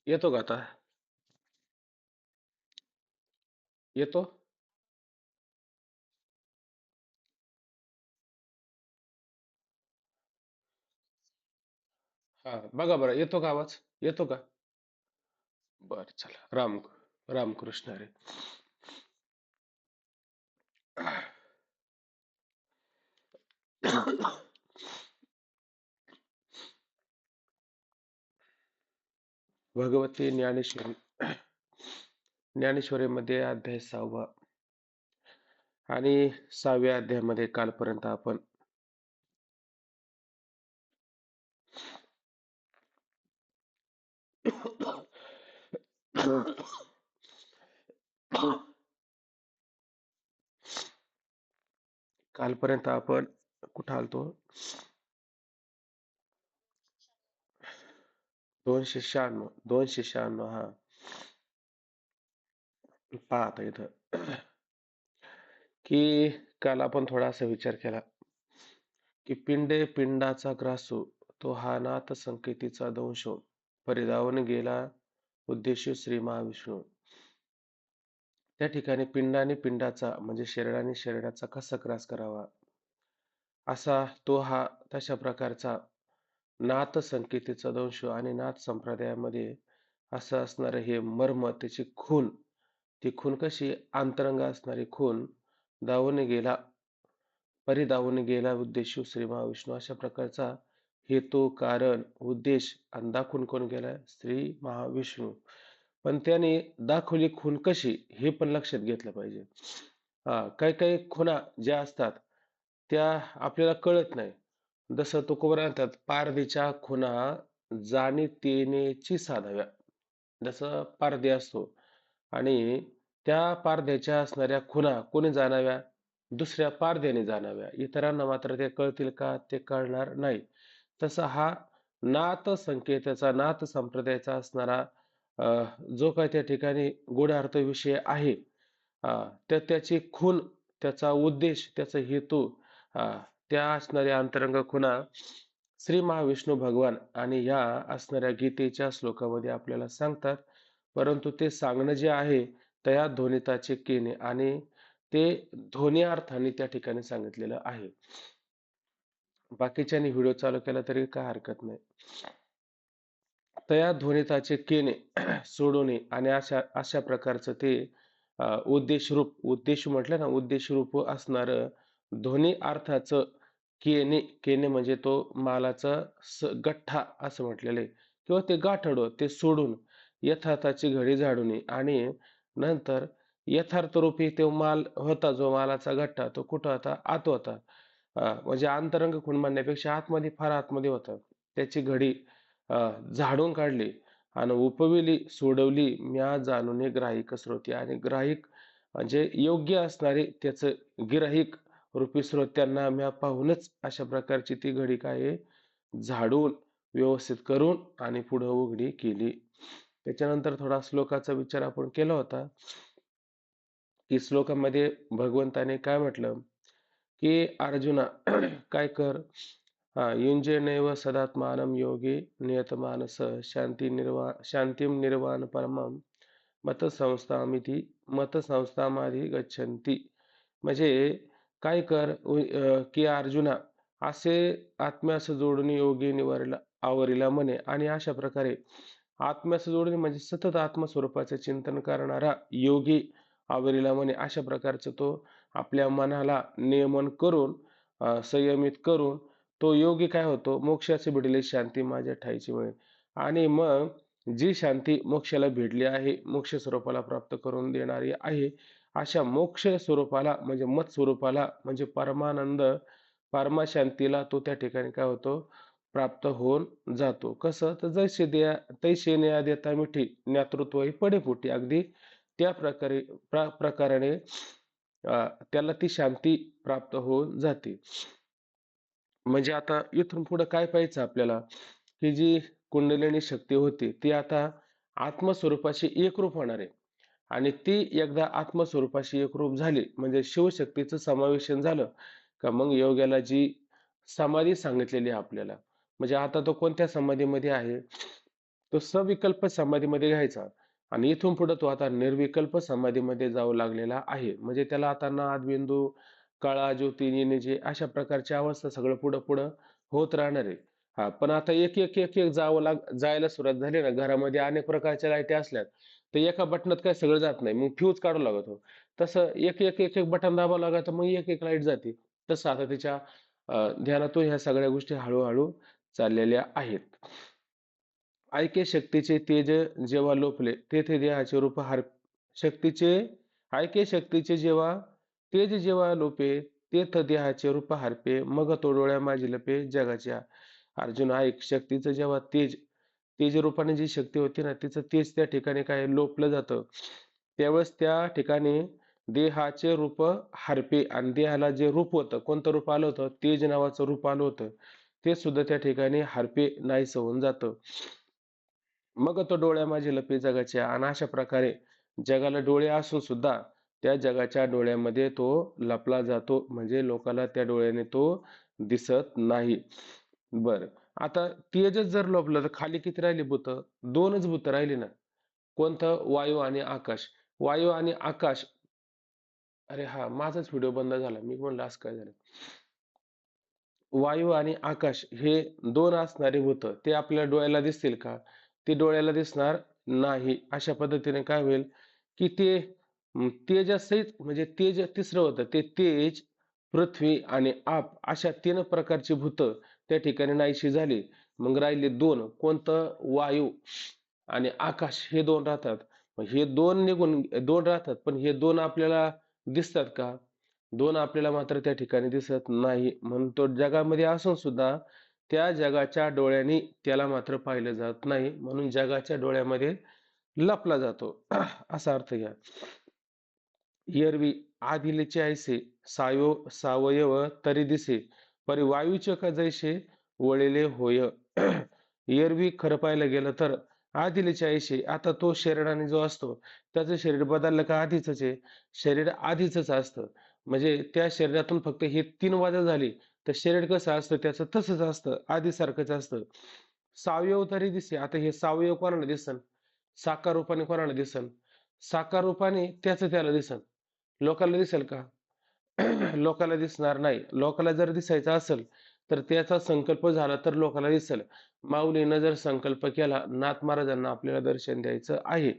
येतो का आता? येतो? हा, बघा बरं, येतो का आवाज? येतो का? बर, चला. रामकृष्ण हरी. भगवती ज्ञानेश्वरी. ज्ञानेश्वरीमध्ये अध्याय 6वा आणि 6व्या अध्यायामध्ये कालपर्यंत आपण कालपर्यंत आपण कुठं आलतो? 296. हा, पहा आता इथं की काल आपण थोडासा विचार केला की पिंडे पिंडाचा ग्रासो, तो हा नाथ संकेतीचा दंशो, परिधावून गेला उद्देश श्री महाविष्णू. त्या ठिकाणी पिंडाने पिंडाचा म्हणजे शरीराने शरीराचा कसा ग्रास करावा, असा तो हा तशा प्रकारचा नाथ संकेतीचा दंश आणि नाथ संप्रदायामध्ये असं असणारं हे मर्म, त्याची खून, ती खून कशी अंतरंग असणारी खून धावून गेला, परिधावून गेला उद्देश श्री महाविष्णू, अशा प्रकारचा हेतू कारण उद्देश आणि दाखवून कोण गेला? श्री महाविष्णू. पण त्याने दाखवली खून कशी हे पण लक्षात घेतलं पाहिजे. काही काही खुणा ज्या असतात त्या आपल्याला कळत नाही. जसं तुकोबरा म्हणतात, पारधीच्या खुणा जाणीतेनेची साधाव्या. जसं पारधी असतो आणि त्या पारध्याच्या असणाऱ्या खुणा कोणी जाणाव्या? दुसऱ्या पारध्याने जाणाव्या. इतरांना मात्र ते कळतील का? ते कळणार नाही. तसा हा नाथ संकेताचा, नाथ संप्रदायाचा असणारा जो काही त्या ठिकाणी गूढार्थ विषय आहे, तर त्याची खूण, त्याचा उद्देश, त्याचा हेतू, त्या असणाऱ्या अंतरंग खुणा श्री महाविष्णू भगवान आणि ह्या असणाऱ्या गीतेच्या श्लोकामध्ये आपल्याला सांगतात. परंतु ते सांगणं जे आहे त्या ध्वनिताचे केने आणि ते ध्वनी अर्थाने त्या ठिकाणी सांगितलेलं आहे. बाकीच्यांनी व्हिडिओ चालू केला तरी काय हरकत नाही. तया ध्वनिताचे केने सोडवणे आणि अशा अशा प्रकारचं ते उद्देशरूप, उद्देश म्हटलं ना, उद्देशरूप असणार ध्वनी अर्थाचं केने, केने म्हणजे तो मालाचा गठ्ठा असं म्हटलेलं आहे, किंवा ते गाठोडं ते सोडून यथार्थाची घडी झाडून आणि नंतर यथार्थ रूपी तो माल होता, जो मालाचा गठ्ठा, तो कुठं होता? आत होता. म्हणजे अंतरंग खूण म्हणण्यापेक्षा आतमध्ये, फार आतमध्ये होता. त्याची घडी झाडून काढली आणि उपविली सोडवली म्या जाणून ग्राहिक स्रोती. आणि ग्राहिक म्हणजे योग्य असणारे त्याचं गिराहिक रूपी श्रोत्यांना म्या पाहूनच अशा प्रकारची ती घडी काय आहे, झाडून व्यवस्थित करून आणि पुढे उघडी केली. त्याच्यानंतर थोडा श्लोकाचा विचार आपण केला होता की श्लोकामध्ये भगवंताने काय म्हटलं की अर्जुना काय कर, युंजेनैव सदात्मानं योगी नियतमानस शांतिं निर्वाण परमं मत संस्थामिती मत संस्थामाधी गच्छन्ति. म्हणजे काय कर की अर्जुना, असे आत्म्यास जोडून योगी निवरला आवरिला म्हणे. आणि अशा प्रकारे आत्म्यास जोडणे म्हणजे सतत आत्मस्वरूपाचे चिंतन करणारा योगी आवरिला म्हणे. अशा प्रकारचं तो आपल्या मनाला नियमन करून संयमित करून तो योगी काय होतो? मोक्षाचे भिडले शांती माझ्या ठाईची मिळेल. आणि मग जी शांती मोक्षाला भिडली आहे, मोक्ष स्वरूपाला प्राप्त करून देणारी आहे, अशा मोक्ष स्वरूपाला म्हणजे मत स्वरूपाला म्हणजे परमानंद, परमाशांतीला तो त्या ठिकाणी काय होतो? प्राप्त होऊन जातो. कसं? तर जैसे द्या तैसे न्या देता मिठी ज्ञातृत्व ही पडे फुटी. अगदी त्या प्रकारे प्रकाराने त्याला ती शांती प्राप्त होऊन जाते. म्हणजे आता इथून पुढे काय पाहायचं आपल्याला, की जी कुंडलिनी शक्ती होती ती आता आत्मस्वरूपाशी एकरूप होणार आहे. आणि ती एकदा आत्मस्वरूपाशी एकरूप झाली म्हणजे शिवशक्तीचं समावेशन झालं का मग योग्याला जी समाधी सांगितलेली आहे आपल्याला, म्हणजे आता तो कोणत्या समाधीमध्ये आहे? तो सविकल्प समाधीमध्ये घ्यायचा आणि इथून पुढे तो आता निर्विकल्प समाधीमध्ये जाऊ लागलेला आहे. म्हणजे त्याला आता नादबिंदू, कळा, ज्योती, निजे अशा प्रकारची अवस्था सगळं पुढं पुढं होत राहणार आहे. हा पण आता एक एक एक एक जायला सुरुवात झाली ना, घरामध्ये अनेक प्रकारच्या लाईटी असल्यात तर एका बटनात काय सगळं जात नाही, मग फ्यूज काढावं लागतो. तसं एक एक एक एक बटन दाबावं लागतं, मग एक एक लाईट जाते. तसं आता तिच्या ध्यानातून ह्या सगळ्या गोष्टी हळूहळू चाललेल्या आहेत. ऐके शक्तीचे तेज जेव्हा लोपले, तेथे देहाचे रूप शक्तीचे ऐके शक्तीचे जेव्हा लोपे, तेथ देहाचे रूप हरपे, मग तो डोळ्या माझी लपे जगाच्या. अर्जुन ऐक, शक्तीचं जेव्हा तेज रूपाने जी शक्ती होती ना, तिचं तेज त्या ठिकाणी काय लोपलं जातं. त्यावेळेस त्या ठिकाणी देहाचे रूप हरपे आणि देहाला जे रूप होतं, कोणतं रूप आलं होतं? तेज नावाचं रूप आलं होतं. ते सुद्धा त्या ठिकाणी हरपे नाहीसं होऊन जातं. मग तो डोळ्या माझे लपे जगाच्या आणि अशा प्रकारे जगाला डोळे असून सुद्धा त्या जगाच्या डोळ्यामध्ये तो लपला जातो म्हणजे लोकाला त्या डोळ्याने तो दिसत नाही. बर, आता तेजच जर लोपलं तर खाली किती राहिली भूत? दोनच भूत राहिली ना. कोणतं? वायू आणि आकाश. वायू आणि आकाश. अरे हा, माझाच व्हिडिओ बंद झाला, मी म्हणलं असं काय झालं. वायू आणि आकाश हे दोन असणारे भूत ते आपल्या डोळ्याला दिसतील का? ते डोळ्याला दिसणार नाही. अशा पद्धतीने काय होईल की ते तेजसहित म्हणजे तेज तिसरं होतं ते तेज, पृथ्वी आणि आप अशा तीन प्रकारची भूत त्या ठिकाणी नाहीशी झाली. मग राहिले दोन, कोणतं? वायू आणि आकाश हे दोन राहतात. हे दोन निघून दोन राहतात पण हे दोन आपल्याला दिसतात का? दोन आपल्याला मात्र त्या ठिकाणी दिसत नाही. म्हणून तो जगामध्ये असून सुद्धा त्या जगाच्या डोळ्यांनी त्याला मात्र पाहिलं जात नाही. म्हणून जगाच्या डोळ्यामध्ये लपला जातो. असा अर्थ घ्या. एरवी आदिलेचे ऐसे सावयव तरी दिसे, परी वायूचे का जैसे वळले होय. एरवी खरं पाहायला गेलं तर आदिलेचे ऐसे, आता तो शरीराने जो असतो त्याचं शरीर बदललं का आधीच आहे. शरीर आधीच असतं. म्हणजे त्या शरीरातून फक्त हे तीन वजा झाली तर शरीर कसं असतं त्याचं तसंच असतं, आधीसारखंच असतं. सावयव तरी दिसे, आता हे सावयव कोणाला दिसन? साकार रूपाने कोणाला दिसन? साकार रूपाने त्याचं त्याला दिसन. लोकांना दिसेल का? लोकांना दिसणार नाही. लोकांना जर दिसायचं असेल तर त्याचा संकल्प झाला तर लोकांना दिसेल. माऊलीनं जर संकल्प केला नाथ महाराजांना आपल्याला दर्शन द्यायचं आहे,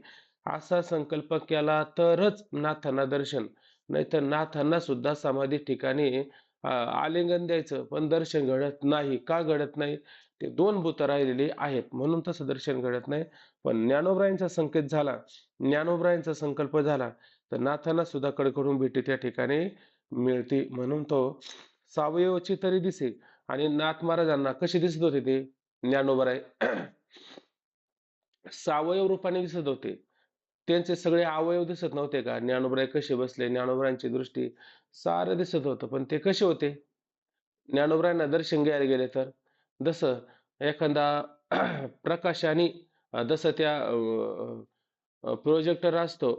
असा संकल्प केला तरच नाथांना दर्शन. नाहीतर नाथांना सुद्धा समाधी ठिकाणी आलिंगन द्यायचं पण दर्शन घडत नाही. का घडत नाही? ते दोन भूत राहिलेली आहेत म्हणून तसं दर्शन घडत नाही. पण ज्ञानोबरायांचा संकेत झाला, ज्ञानोबरायांचा संकल्प झाला तर नाथांना सुद्धा कडकडून भेटी त्या ठिकाणी मिळते. म्हणून तो सावयवची तरी दिसे. आणि नाथ महाराजांना कसे दिसत होते ते ज्ञानोबराय? सावयव रूपाने दिसत होते. त्यांचे सगळे अवयव दिसत नव्हते का? ज्ञानोबराय कसे बसले, ज्ञानोबरायांची दृष्टी सारं दिसत होतं. पण ते कसे होते? ज्ञानोबरायांना दर्शन घ्यायला गेले तर जसं एखादा प्रकाशाने जसं त्या प्रोजेक्टर असतो,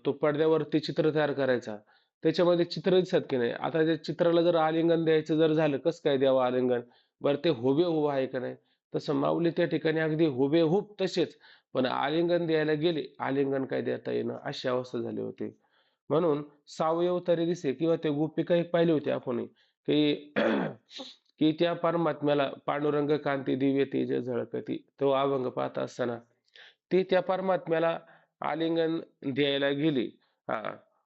तो पडद्यावरती चित्र तयार करायचा. त्याच्यामध्ये चित्र दिसत की नाही? आता त्या चित्राला जर आलिंगन द्यायचं जर झालं, कसं काय द्यावं आलिंगन? बरं ते हुबेहूब आहे का नाही? तसं माऊली त्या ठिकाणी अगदी हुबेहूब तसेच, पण आलिंगन द्यायला गेले, आलिंगन काय देता येईना अशी अवस्था झाली होती. म्हणून सावयव तरी दिसे किंवा ते गोपिका एक पाहिली होती आपण की की त्या परमात्म्याला पांडुरंग कांती दिव्य तेज झळकती, तो अभंग पाहत असताना ती त्या परमात्म्याला आलिंगन द्यायला गेली. हा,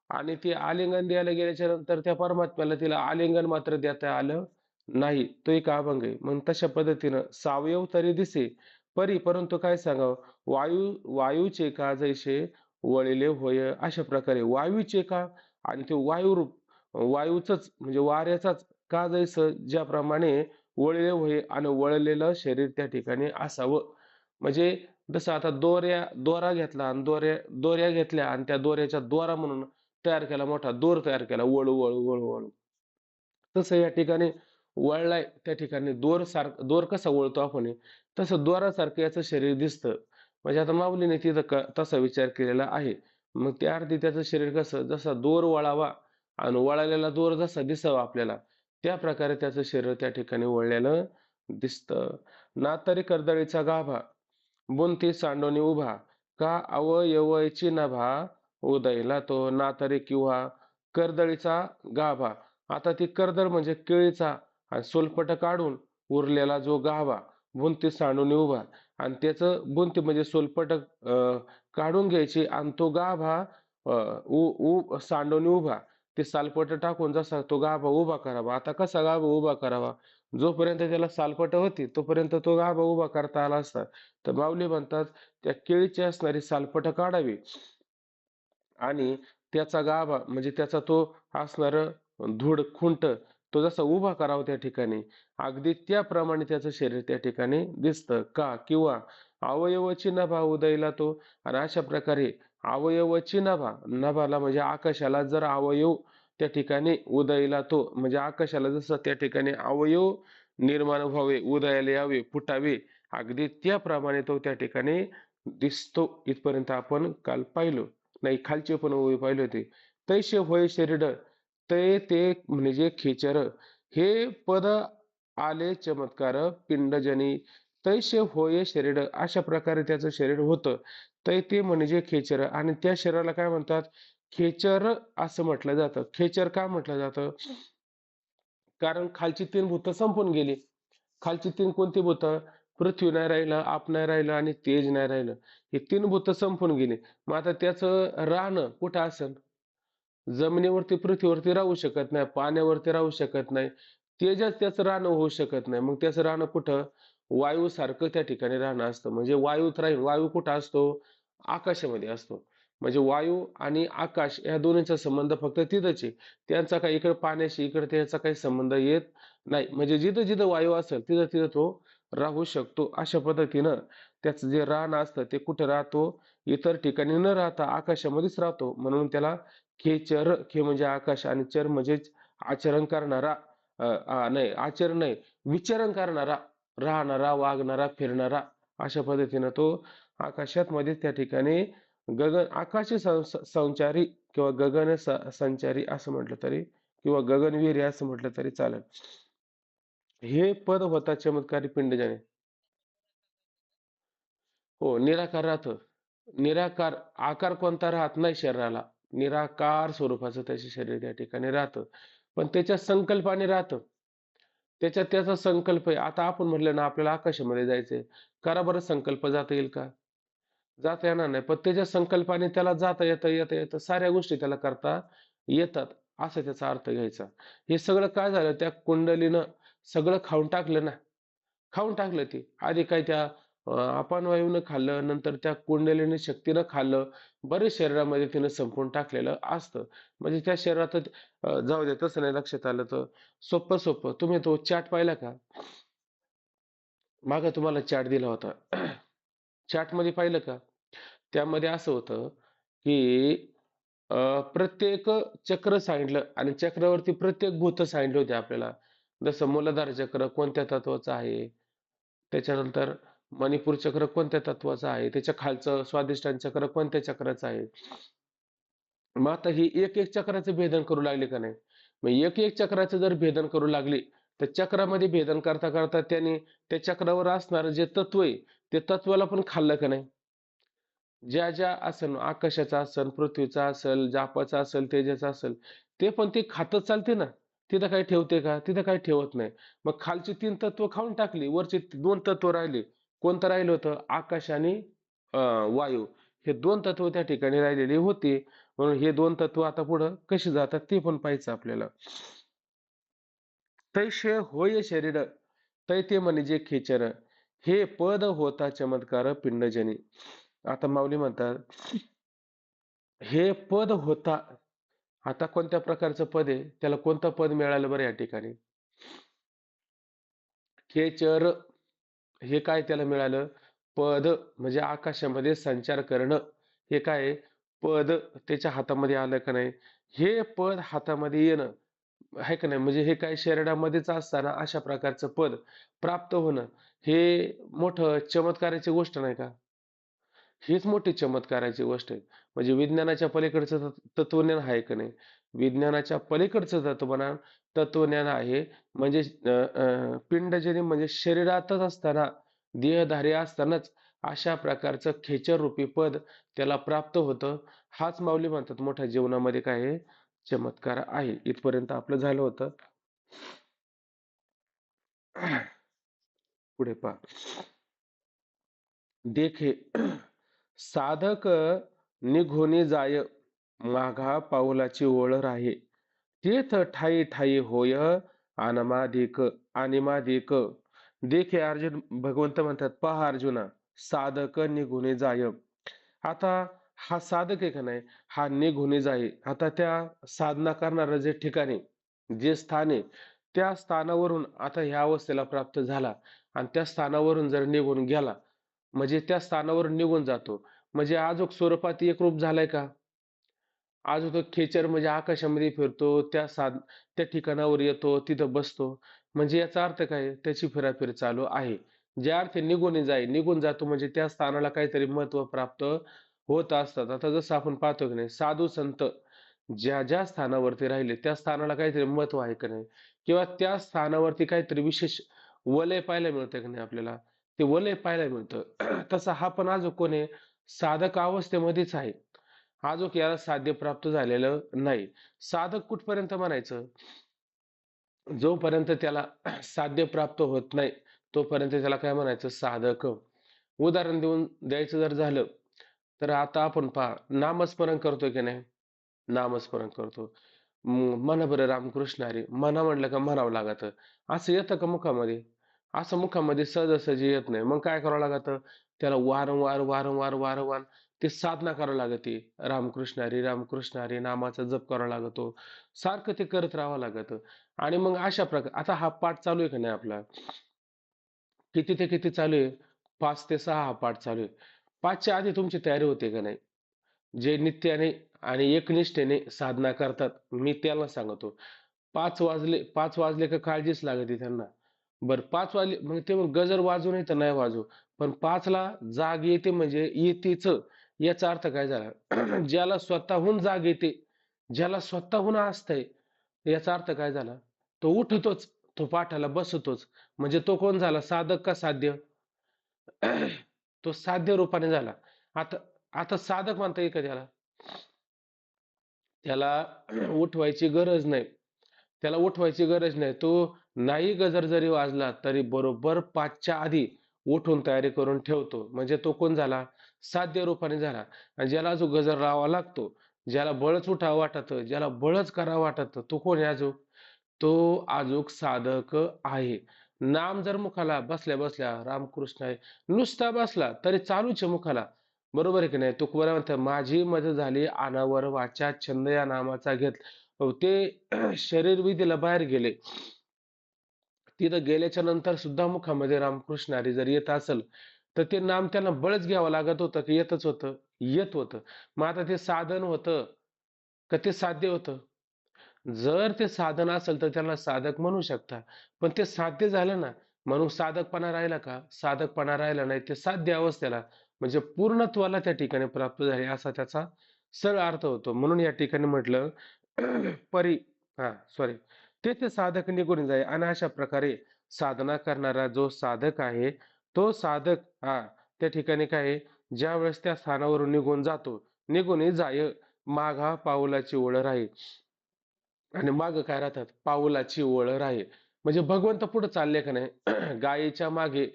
आणि ती आलिंगन द्यायला गेल्याच्या नंतर त्या परमात्म्याला तिला आलिंगन मात्र देता आलं नाही. तो एक अभंग आहे. मग तशा पद्धतीनं सावयव तरी दिसे परी, परंतु काय सांगावं? वायूचे का जैसे वळले होय. अशा प्रकारे वायूचे का, आणि ते वायुरूप वायूचंच म्हणजे वाऱ्याचाच का जैसं ज्याप्रमाणे वळले होय आणि वळलेलं शरीर त्या ठिकाणी असावं. म्हणजे जसं आता दोरा घेतला आणि दोऱ्या घेतल्या आणि त्या दोऱ्याच्या दोरा म्हणून तयार केला, मोठा दोर तयार केला, वळू वळू वळू वळू. तसं या ठिकाणी वळलाय त्या ठिकाणी दोर कसा वळतो आपण तसं दोरासारखं याचं शरीर दिसतं. म्हणजे आता माऊलीने तिथं तसा विचार केलेला आहे. मग त्या अर्थी त्याचं शरीर कसं, जसा दोर वळावा आणि वळालेला दोर जसा दिसावा आपल्याला, त्या प्रकारे त्याचं शरीर त्या ठिकाणी वळलेलं दिसतं. ना तरी कर्दळीचा गाभा बुंती सांडोनी उभा का अवयवची नभा उदयला तो नातरे किंवा कर्दळीचा गाभा. आता ती कर्दळ म्हणजे केळीचा आणि सोलपट काढून उरलेला जो गाभा बुंती सांडून उभा आणि त्याचं बुंती म्हणजे सोलपट काढून घ्यायची आणि तो गाभा सांडून उभा ते सालपट टाकून जसा तो गाभा उभा करावा. आता कसा गाभा उभा करावा? जोपर्यंत त्याला सालपट होती तोपर्यंत तो गाभा उभा करता आला असता. तर माऊली म्हणतात त्या केळीची असणारी सालपट काढावी आणि त्याचा गाभा म्हणजे त्याचा तो असणार धूड खुंट तो जसा उभा करावा त्या ठिकाणी अगदी त्याप्रमाणे त्याचं शरीर त्या ठिकाणी दिसतं का किंवा अवयवची नभा उदयला तो आणि अशा प्रकारे अवयवची नभा नभाला म्हणजे आकाशाला जर अवयव त्या ठिकाणी उदयला तो म्हणजे आकाशाला जसं त्या ठिकाणी अवयव निर्माण व्हावे उदयाला यावे फुटावे अगदी त्याप्रमाणे तो त्या ठिकाणी दिसतो. इथपर्यंत आपण काल पाहिलो नाही खालचे पण ओवी पाहिले होते. तैसे होय शरीर तै ते म्हणजे खेचर हे पद आले चमत्कार पिंडजनी तैसे होय शरीर अशा प्रकारे त्याचं शरीर होतं. तै ते म्हणजे खेचर आणि त्या शरीराला काय म्हणतात? खेचर असं म्हटलं जातं. खेचर का म्हटलं जातं? कारण खालची तीन भूत संपून गेली. खालची तीन कोणती भूत? पृथ्वी नाही राहिलं, आप नाही राहिलं आणि तेज नाही राहिलं. ही तीन भूत संपून गेली. मग आता त्याचं राहणं कुठं असेल? जमिनीवरती पृथ्वीवरती राहू शकत नाही, पाण्यावरती राहू शकत नाही. तेजच त्याचं राहणं होऊ शकत नाही. मग त्याचं राहणं कुठं? वायूसारखं त्या ठिकाणी राहणं असतं. म्हणजे वायूत राहील. वायू कुठं असतो? आकाशामध्ये असतो. म्हणजे वायू आणि आकाश या दोन्हीचा संबंध फक्त तिथंच आहे. त्यांचा काही इकडे पाण्याशी इकडे त्याचा काही संबंध येत नाही. म्हणजे जिथं जिथं वायू असेल तिथं तिथं तो राहू शकतो. अशा पद्धतीनं त्याचं जे रान असतं ते कुठं राहतो? इतर ठिकाणी न राहता आकाशामध्येच राहतो. म्हणून त्याला खेचर खे म्हणजे आकाश आणि चर म्हणजेच आचरण करणारा नाही आचरण नाही विचरण करणारा राहणारा वागणारा फिरणारा अशा पद्धतीनं तो आकाशात मध्ये त्या ठिकाणी गगन आकाशी संचारी किंवा गगन संचारी असं म्हटलं तरी किंवा गगनविहारी असं म्हटलं तरी चालेल. हे पद होता चमत्कारी पिंडजाने. हो, निराकार राहतं. निराकार आकार कोणता राहत नाही शरीराला. निराकार स्वरूपाचं त्याचे शरीर त्या ठिकाणी राहतं. पण त्याच्या संकल्पाने राहतं. त्याच्यात त्याचा संकल्प आहे. आता आपण म्हटलं ना आपल्याला आकाशामध्ये जायचंय. करा बरं संकल्प जाता येईल का? जाता येणार नाही. पण त्याच्या संकल्पाने त्याला जाता येतं, येता येतं साऱ्या गोष्टी त्याला करता येतात. असा त्याचा अर्थ घ्यायचा. हे सगळं काय झालं त्या कुंडलीनं सगळं खाऊन टाकलं ना. खाऊन टाकलं ते. आधी काय त्या अपनवायूनं खाल्लं, नंतर त्या कुंडलिनी शक्तीनं खाल्लं. बरेच शरीरामध्ये तिनं संपवून टाकलेलं असतं. म्हणजे त्या शरीरात जाऊ दे तसं नाही लक्षात आलं तर सोपं सोपं. तुम्ही तो चार्ट पाहिला का? मागं तुम्हाला चार्ट दिला होता. चार्टमध्ये पाहिलं का? त्यामध्ये असं होतं, की प्रत्येक चक्र सांगितलं आणि चक्रावरती प्रत्येक भूत सांगितले होते आपल्याला. जसं मूलाधार चक्र कोणत्या तत्वाचं आहे, त्याच्यानंतर मणिपूर चक्र कोणत्या तत्वाचं आहे, त्याच्या खालचं स्वादिष्टान चक्र कोणत्या चक्राचं आहे. मग आता ही एक एक चक्राचं भेदन करू लागले का नाही? मग एक एक चक्राचं जर भेदन करू लागली, तर चक्रामध्ये भेदन करता करता त्याने त्या चक्रावर असणारं जे तत्व आहे, ते तत्वाला पण खाल्लं का नाही? ज्या ज्या असन आकाशाचा असन, पृथ्वीचा असेल, जापाचा असेल, तेजाचा असेल, ते पण ते खातच चालते ना. तिथं काही ठेवते का? तिथं काही ठेवत नाही. मग खालची 3 तत्व खाऊन टाकली. वरचे 2 तत्व राहिले. कोणतं राहिलं होतं? आकाश आणि वायू. हे 2 तत्व त्या ठिकाणी राहिलेली होती. म्हणून हे 2 तत्व आता पुढं कशी जातात ते पण पाहायचं आपल्याला. तैसे होय शरीर तैते म्हणजे खेचर हे पद होता चमत्कार पिंडजनी. आता माऊली म्हणतात हे पद होता. आता कोणत्या प्रकारचं पद आहे? त्याला कोणतं पद मिळालं बरं या ठिकाणी? खेचर हे काय त्याला मिळालं? पद म्हणजे आकाशामध्ये संचार करणं. हे काय आहे? पद त्याच्या हातामध्ये आलं का नाही? हे पद हातामध्ये येणं आहे का नाही? म्हणजे हे काय शरीरामध्येच असताना अशा प्रकारचं पद प्राप्त होणं हे मोठं चमत्काराची गोष्ट नाही का? हीच मोठी चमत्काराची गोष्ट आहे. म्हणजे विज्ञानाच्या पलीकडचं तत्वज्ञान आहे का नाही? विज्ञानाच्या पलीकडचं तत्वज्ञान आहे. म्हणजे पिंडजन्य म्हणजे शरीरातच असताना, देहधारी असतानाच अशा प्रकारचं खेचर रूपी पद त्याला प्राप्त होतं. हाच माऊली म्हणतात मोठ्या जीवनामध्ये काय आहे, चमत्कार आहे. इथपर्यंत आपलं झालं होतं. पुढे पहा. देखे साधक निघून जाय, माघा पाऊलाची ओळ राहे. तीर्थ ठायी ठायी होय, अनमाधिक अनिमाधिक. देखे अर्जुन, भगवंत म्हणतात पहा अर्जुना, साधक निघून जाय. आता हा साधक आहे का नाही, हा निघून जाई. आता त्या साधना करणारं जे ठिकाणी, जे स्थान आहे, त्या स्थानावरून आता ह्या अवस्थेला प्राप्त झाला आणि त्या स्थानावरून जर निघून गेला, म्हणजे त्या स्थानावरून निघून जातो, म्हणजे आजोक स्वरूपात एकरूप झालाय का? आज तो खेचर म्हणजे आकाशामध्ये फिरतो, त्या ठिकाणावर येतो, तिथं बसतो. म्हणजे याचा अर्थ काय? त्याची फिराफिर चालू आहे. ज्या अर्थी निघून जाईल, निघून जातो म्हणजे त्या स्थानाला काहीतरी महत्त्व प्राप्त होत असतात. आता जसं आपण पाहतो की नाही, साधू संत ज्या ज्या स्थानावरती राहिले, त्या स्थानाला काहीतरी महत्त्व आहे का नाही? किंवा त्या स्थानावरती काहीतरी विशेष वलय पाहायला मिळतं की नाही आपल्याला? ते वलय पाहायला मिळतं. तसा हा पण अजून कोण आहे? साधक अवस्थेमध्येच आहे. अजून याला साध्य प्राप्त झालेलं नाही. साधक कुठपर्यंत म्हणायचं? जोपर्यंत त्याला साध्य प्राप्त होत नाही, तोपर्यंत त्याला काय म्हणायचं? साधक. उदाहरण द्यायचं जर झालं, तर आता आपण पहा, नामस्मरण करतो की नाही? नामस्मरण करतो. म्हणा बरं रामकृष्ण हरी. म्हणा म्हटलं का म्हणावं लागतं. असं येतं का मुखामध्ये? असं मुखामध्ये सहजासहजी येत नाही. मग काय करावं लागतं? त्याला वारंवार, वारंवार, वारंवार ते साधना करावी लागते. रामकृष्ण हरी नामाचा जप करावा लागतो. सारखं ते करत राहावं लागतं. आणि मग अशा प्रकारे आता हा पाठ चालू आहे का नाही आपला? किती ते किती चालू आहे? 5 ते 6 हा पाठ चालू आहे. 5च्या आधी तुमची तयारी होते का नाही? जे नित्याने आणि एकनिष्ठेने साधना करतात, मी त्याला सांगतो. 5 वाजले का काळजीच लागते त्यांना. बरं 5 वाजले मग ते गजर वाजू नाही तर नाही वाजू. पण 5ला जाग येते म्हणजे येतेच. याचा अर्थ काय झाला? ज्याला स्वतःहून जाग येते, ज्याला स्वतःहून असतंय, याचा अर्थ काय झाला? तो उठतोच, तो पाठाला बसतोच. म्हणजे तो कोण झाला? साधक का साध्य? तो साध्य रूपाने झाला. आता आता साधक म्हणता येईल का त्याला? त्याला उठवायची गरज नाही. त्याला उठवायची गरज नाही. तो नाही गजर जरी वाजला तरी बरोबर 5च्या आधी उठून तयारी करून ठेवतो. म्हणजे तो कोण झाला? साध्य रूपाने झाला. आणि ज्याला जो गजर लावावा लागतो, ज्याला बळच उठावं वाटतं, ज्याला बळच करावं वाटतं, तो कोण आहे अजून? तो अजूक साधक आहे. नाम जर मुखाला बसल्या बसल्या रामकृष्ण आहे नुसता बसला तरी चालूच आहे मुखाला. बरोबर आहे की नाही? तुकोबरा म्हणतात माझी मज झाली अनावर वाचा छंद या नामाचा घेत. ते शरीर विधीला बाहेर गेले. तिथं गेल्याच्या नंतर सुद्धा मुखामध्ये रामकृष्ण हरी जर येत असेल, तर ते नाम त्यांना बळच घ्यावं लागत होतं की येतच होतं? येत होतं. मग आता ते साधन होतं का ते साध्य होतं? जर ते साधन असेल तर त्याला साधक म्हणू शकता. पण ते साध्य झालं ना, म्हणून साधकपणा राहिला का? साधकपणा राहिला नाही. ते साध्य अवस्थेला म्हणजे पूर्णत्वाला त्या ठिकाणी प्राप्त झाले असा त्याचा सरळ अर्थ होतो. म्हणून या ठिकाणी म्हटलं परी हा सॉरी ते साधक निघून जाई आणि अशा प्रकारे साधना करणारा जो साधक आहे, तो साधक त्या ठिकाणी काय आहे, ज्या वेळेस त्या स्थानावरून निघून जातो, निघून जाय माघा पाऊलाची ओळ राहील. आणि माग काय राहतात? पाऊलाची ओळ राहील. म्हणजे भगवंत पुढे चालले का नाही? गायीच्या मागे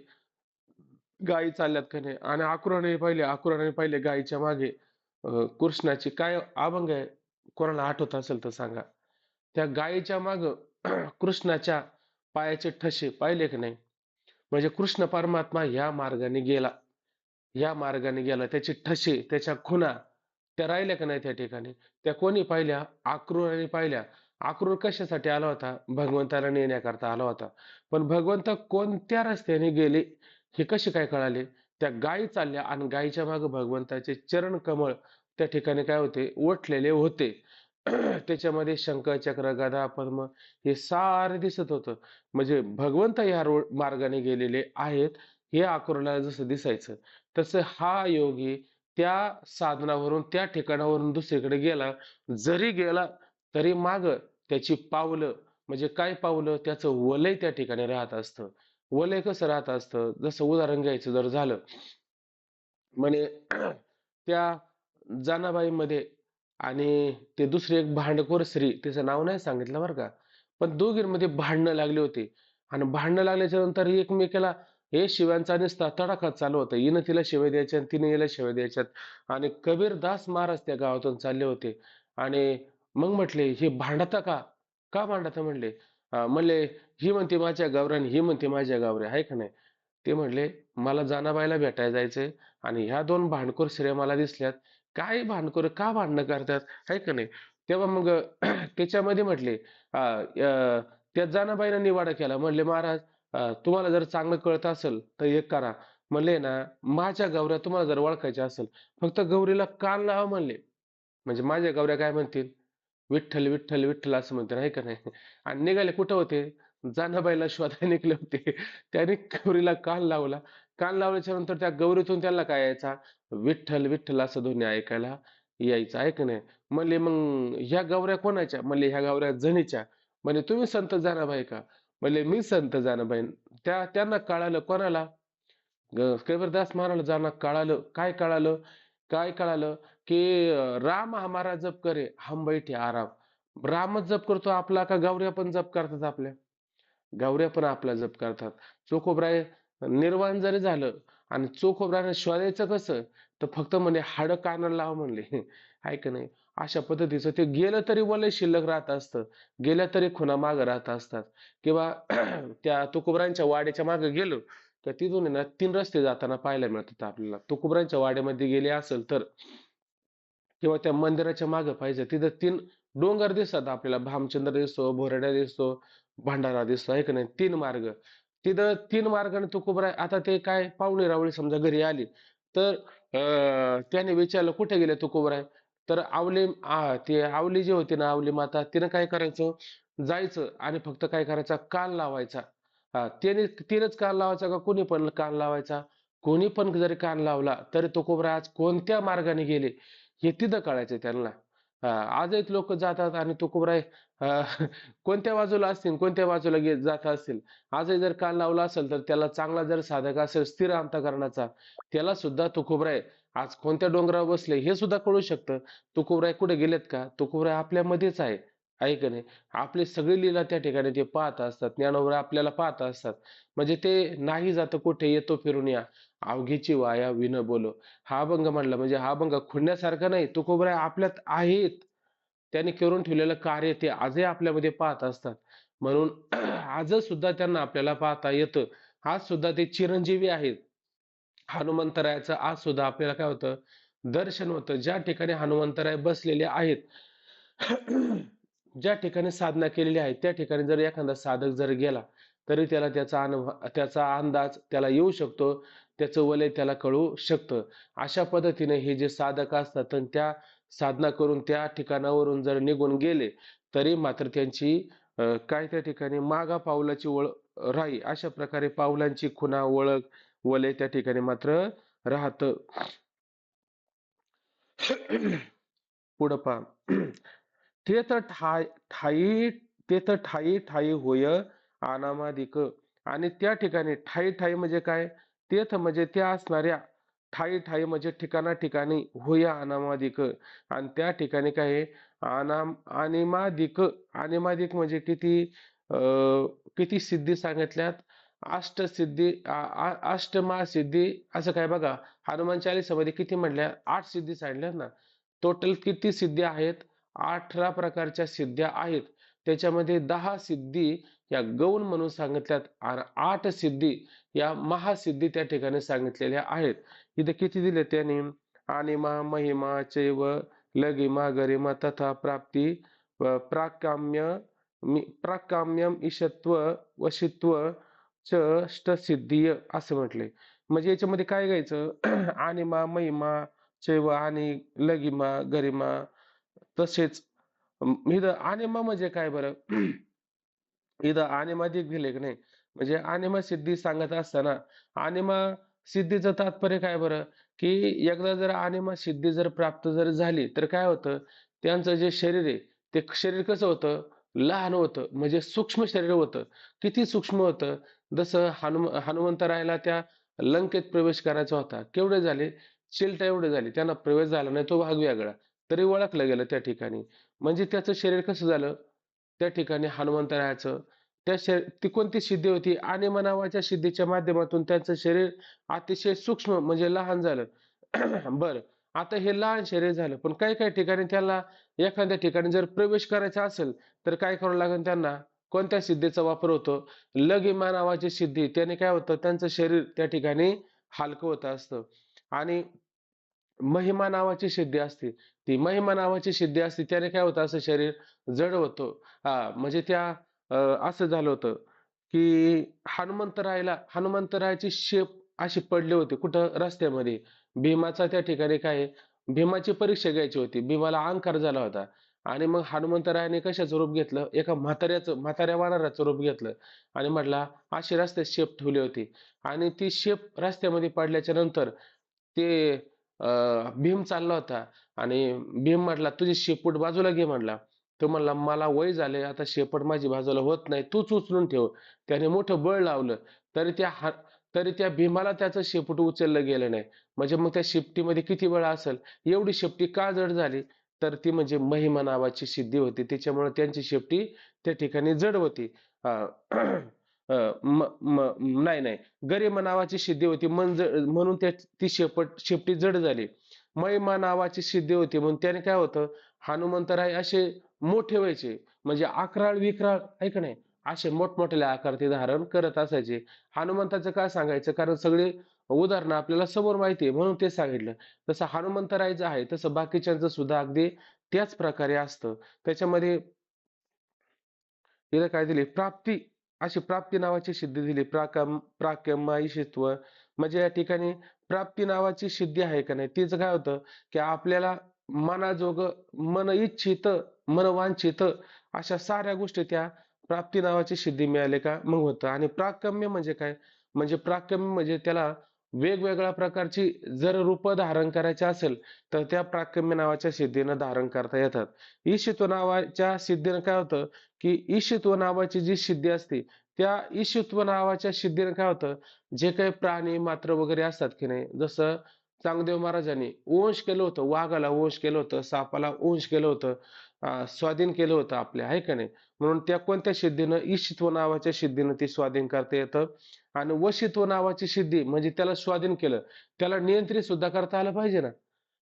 गायी चालल्यात का नाही? आणि आकुराने पहिले गायीच्या मागे कृष्णाची काय अभंग आहे? कोणाला आठवत असेल तर सांगा. त्या गायीच्या माग कृष्णाच्या पायाचे ठसे पाहिले की नाही? म्हणजे कृष्ण परमात्मा ह्या मार्गाने गेला. या मार्गाने गेला. त्याचे ठसे, त्याच्या खुणा त्या राहिल्या का नाही त्या ठिकाणी? त्या कोणी पाहिल्या? अक्रूराने पाहिल्या. अक्रूर कशासाठी आला होता? भगवंताला नेण्याकरता आला होता. पण भगवंत कोणत्या रस्त्याने गेले हे कसे काय कळाले? त्या गायी चालल्या आणि गायीच्या मागे भगवंताचे चरण कमळ त्या ठिकाणी काय होते? वटलेले होते. त्याच्यामध्ये शंख, चक्र, गदा, पद्म हे सारे दिसत होतं. म्हणजे भगवंत या मार्गाने गेलेले आहेत हे अक्रूरला जसं दिसायचं. तसं हा योगी त्या साधनावरून त्या ठिकाणावरून दुसरीकडे गेला. जरी गेला तरी माग त्याची पावलं म्हणजे काय पावलं? त्याचं वलय त्या ठिकाणी राहत असतं. वलय कसं राहत असतं? जसं उदाहरण घ्यायचं जर झालं म्हणे त्या जनाबाईमध्ये आणि ते दुसरे एक भांडखोर स्त्री, तिचं नाव नाही सांगितलं बरं का, पण दोघींमध्ये भांडणं लागली होती. आणि भांडणं लागल्याच्या नंतर एकमेकाला हे शिव्यांचा नुसता तडाखा चालू होता. हिनं तिला शिव्या द्यायच्या आणि तिने हिला शिव्या द्यायच्यात. आणि कबीरदास महाराज त्या गावातून चालले होते. आणि मग म्हटले, हे भांडता का? का भांडता म्हणले? म्हणले, ही म्हणते माझ्या गावरान, ही म्हणते माझ्या गावरे, आहे का नाही? ते म्हणले, मला जनाबाईला भेटायला जायचंय आणि ह्या दोन भांडखोर स्त्रिया मला दिसल्यात. काय भांडखोर का भांडणं करतात, आहे का नाही? तेव्हा मग त्याच्यामध्ये म्हटले, त्या जनाबाईनं निवाडा केला. म्हणले, महाराज, तुम्हाला जर चांगलं कळत असेल तर एक करा. म्हणले ना, माझ्या गौऱ्या तुम्हाला जर ओळखायच्या असेल, फक्त गौरीला कान लावा म्हणले. म्हणजे माझ्या गौऱ्या काय म्हणतील? विठ्ठल विठ्ठल विठ्ठल असं म्हणतात, आहे का नाही? आणि निघाले कुठं होते? जनाबाईला शोधायला निघले होते. त्याने गौरीला कान लावला. कान लावल्याच्या नंतर त्या गौरीतून त्याला काय यायचा? विठ्ठल विठ्ठल असं ध्वनी ऐकायला यायचं, आहे का नाही? म्हणले, मग ह्या गौऱ्या कोणाच्या? म्हणले, ह्या गौऱ्या जनीच्या. म्हणजे तुम्ही संत जनाबाई का? म्हणले, मी संत जनाबाई. त्यांना कळालं, कोणाला? कबीरदास महाराजांना कळालं. काय कळालं? काय कळालं? की राम हमारा जप करे, हम बैठे आराम. रामच जप करतो आपला, का गौऱ्या पण जप करतात आपल्या? गौऱ्या पण आपला जप करतात. चोखोबराय निर्वाण जरी झालं आणि चोखोबराने शोधायचं कसं? तर फक्त म्हणे हाडं कानाला लावा म्हणले. आहे का नाही? अशा पद्धतीचं ते गेलं तरी वलय शिल्लक राहत असतं. गेल्या तरी खुणा मागं राहत असतात. किंवा त्या तुकोबरांच्या वाड्याच्या मागे गेलो तर तिथून आहे ना 3 रस्ते जाताना पाहायला मिळतात आपल्याला. तुकोबरांच्या वाड्यामध्ये गेले असेल तर किंवा त्या मंदिराच्या मागे पाहिजे तिथं 3 डोंगर दिसतात आपल्याला. भामचंद्र दिसतो, बोराडा दिसतो, भंडारा दिसतो, आहे का नाही? 3 मार्ग. तिथं 3 मार्गाने तुकोबराय आता ते काय पाहुणे रावळे समजा घरी आली तर त्याने विचारलं, कुठे गेले तुकोबराय? तर ते आवली जी होती ना, आवली माता, तिनं काय करायचं? जायचं आणि फक्त काय करायचा? कान लावायचा. तिनेच कान लावायचा का कोणी पण कान लावायचा? कोणी पण जरी कान लावला तरी तुकोबराय आज कोणत्या मार्गाने गेले हे तिथं कळायचं त्यांना. आजही लोक जातात आणि तुकोबराय कोणत्या बाजूला असतील, कोणत्या बाजूला जात असतील. आजही जर कान लावला असेल तर त्याला चांगला जर साधक असेल स्थिर अंतःकरणाचा, त्याला सुद्धा तुकोबराय आज कोणत्या डोंगरावर बसले हे सुद्धा कळू शकतं. तुकोबराय कुठे गेलेत का? तुकोबराय आपल्यामध्येच आहे. आहे का नाही? आपली सगळी लीला त्या ठिकाणी ते पाहत असतात. ज्ञानोबराय आपल्याला पाहत असतात. म्हणजे ते नाही जात कुठे, येतो फिरून या. अवघीची वाया विन बोलो. हा अभंग म्हणला म्हणजे हा अभंग खुणण्यासारखा नाही. तुकोबराय आपल्यात आहेत. त्यांनी करून ठेवलेलं कार्य ते आजही आपल्यामध्ये पाहत असतात. म्हणून आज सुद्धा त्यांना आपल्याला पाहता येतं. आज सुद्धा ते चिरंजीवी आहेत. हनुमंतरायाचं आज सुद्धा आपल्याला काय होतं? दर्शन होतं. ज्या ठिकाणी हनुमंतराय बसलेले आहेत, ज्या ठिकाणी साधना केलेली आहे, त्या ठिकाणी जर एखादा साधक जर गेला, तरी त्याला त्याचा अनुभव, त्याचा अंदाज त्याला येऊ शकतो. त्याचं वलय त्याला कळू शकतं. अशा पद्धतीने हे जे साधक असतात आणि त्या साधना करून त्या ठिकाणावरून जर निघून गेले, तरी मात्र त्यांची काय त्या ठिकाणी मागा पाऊलाची राही. अशा प्रकारे पावलांची खुणा, ओळख, वलय त्या ठिकाणी मात्र राहतं. पुढं पहा. ते तर ठाई ते तर ठाई ठाई होय अनामादिक. आणि त्या ठिकाणी ठाई ठाई म्हणजे काय? तेथ म्हणजे त्या असणाऱ्या, ठाई ठाई म्हणजे ठिकाणा ठिकाणी, होय अनामादिक. आणि त्या ठिकाणी काय आहे? अनिमादिक. अनिमादिक म्हणजे किती सिद्धी सांगितल्यात? अष्टसिद्धी, अष्टमहासिद्धी असं काय बघा. हनुमान चालीसामध्ये किती म्हटल्या? 8 सिद्धी सांगितल्यात ना. टोटल किती सिद्धी आहेत? 18 प्रकारच्या सिद्ध्या आहेत. त्याच्यामध्ये 10 सिद्धी या गौण म्हणून सांगितल्यात आणि 8 सिद्धी या महासिद्धी त्या ठिकाणी सांगितलेल्या आहेत. इथे किती दिले त्याने? अनिमा, महिमा, चैव, लघिमा, गरिमा तथा प्राप्ती, प्राकाम्य, प्राकाम्यम, ईशत्व, वशित्व च ष्टसिद्धीय असं म्हटलंय. म्हणजे याच्यामध्ये काय घ्यायचं? अनिमा, महिमा, चैव आणि लघिमा, गरिमा तसेच इथं अनिमा म्हणजे काय बरं? इथं अनिमा दिले की नाही? म्हणजे अनिमा सिद्धी सांगत असताना अनिमा सिद्धीचं तात्पर्य काय बरं? की एकदा जर अनिमा सिद्धी जर प्राप्त जर झाली तर काय होतं? त्यांचं जे शरीर आहे ते शरीर कसं होतं? लहान होतं. म्हणजे सूक्ष्म शरीर होतं. किती सूक्ष्म होतं? जसं हनुमंतरायाला त्या लंकेत प्रवेश करायचा होता. केवढे झाले? चिलटा एवढे झाले, त्यांना प्रवेश झाला नाही, तो भाग वेगळा, तरी ओळखलं गेलं त्या ठिकाणी. म्हणजे त्याचं शरीर कसं झालं त्या ठिकाणी हनुमंतरायाचं. ती कोणती सिद्धी होती? अनिमा नावाच्या सिद्धीच्या माध्यमातून त्यांचं शरीर अतिशय सूक्ष्म म्हणजे लहान झालं. बरं, आता हे लहान शरीर झालं, पण काही काही ठिकाणी त्याला एखाद्या ठिकाणी जर प्रवेश करायचा असेल, तर काय करावं लागेल त्यांना? कोणत्या सिद्धीचा वापर होतो? लघिमा नावाची सिद्धी. त्याने काय होतं? त्यांचं शरीर त्या ठिकाणी हलकं होत असतं. आणि महिमा नावाची सिद्धी असते. ती महिमा नावाची सिद्धी असते, त्याने काय होतं? असं शरीर जड होतं. म्हणजे अ, असं झालं होतं, की हनुमंतरायाची शेप अशी पडली होती. कुठं? रस्त्यामध्ये. भीमाचा त्या ठिकाणी काय आहे? भीमाची परीक्षा घ्यायची होती. भीमाला अहंकार झाला होता. आणि मग हनुमंतरायाने कशाचं रूप घेतलं? एका म्हाताऱ्या वानराचं रूप घेतलं आणि म्हटला अशी रस्त्यात शेप ठेवली होती. आणि ती शेप रस्त्यामध्ये पडल्याच्या नंतर ते भीम चालला होता आणि भीम म्हटला, "तुझी शेपूट बाजूला घे" म्हणला. तो म्हणला, "मला वय झाले, आता शेपूट माझी बाजूला होत नाही, तूच उचलून ठेव." त्याने मोठं बळ लावलं, तरी त्या हा तरी त्या भीमाला त्याचं शेपूट उचललं गेलं नाही. म्हणजे मग त्या शेपटीमध्ये किती बळ असेल? एवढी शेपटी का जड झाली? तर ती म्हणजे महिमा नावाची सिद्धी होती. त्याच्यामुळे त्यांची शेपटी त्या ठिकाणी जड होती. अ, अ, म म नाही, नाही. गरिमा नावाची सिद्धी होती म्हणून ती शेपटी जड झाली. महिमा नावाची सिद्धी होती म्हणून त्याने काय होतं, हनुमंतराय असे मोठे व्हायचे. म्हणजे अकराळ विक्राळ आहे का नाही, असे मोठमोठे आकार ते धारण करत असायचे. हनुमंताचं काय सांगायचं, कारण सगळे उदाहरणं आपल्याला समोर माहिती आहे म्हणून ते सांगितलं. तसं हनुमंतरायचं आहे तसं बाकीच्यांचं सुद्धा अगदी त्याच प्रकारे असतं. त्याच्यामध्ये तिला काय दिली? प्राप्ती. अशी प्राप्ती नावाची सिद्धी दिली. प्राक्यम ईशित्व. म्हणजे या ठिकाणी प्राप्ती नावाची सिद्धी आहे का नाही, तिचं काय होतं, की आपल्याला मनाजोगं, मन इच्छित, मन वांछित अशा साऱ्या गोष्टी त्या प्राप्ती नावाची सिद्धी मिळाली का मग होतं. आणि प्राकम्य म्हणजे काय? म्हणजे प्राकम्य म्हणजे त्याला वेगवेगळ्या प्रकारची जर रूपं धारण करायची असेल, तर त्या प्राकम्य नावाच्या सिद्धीनं धारण करता येतात. ईशित्व नावाच्या सिद्धीनं काय होतं, की ईशित्व नावाची जी सिद्धी असते, त्या ईशित्व नावाच्या सिद्धीने काय होतं, जे काही प्राणी मात्र वगैरे असतात की नाही, जसं चांगदेव महाराजांनी वंश केलं होतं, वाघाला वंश केलं होतं, सापाला वंश केलं होतं, स्वाधीन केलं होतं आपल्या, आहे का नाही? म्हणून त्या कोणत्या सिद्धीनं? ईशित्व नावाच्या सिद्धीनं ती स्वाधीन करता येतं. आणि वशित्व नावाची सिद्धी म्हणजे त्याला स्वाधीन केलं, त्याला नियंत्रित सुद्धा करता आलं पाहिजे ना,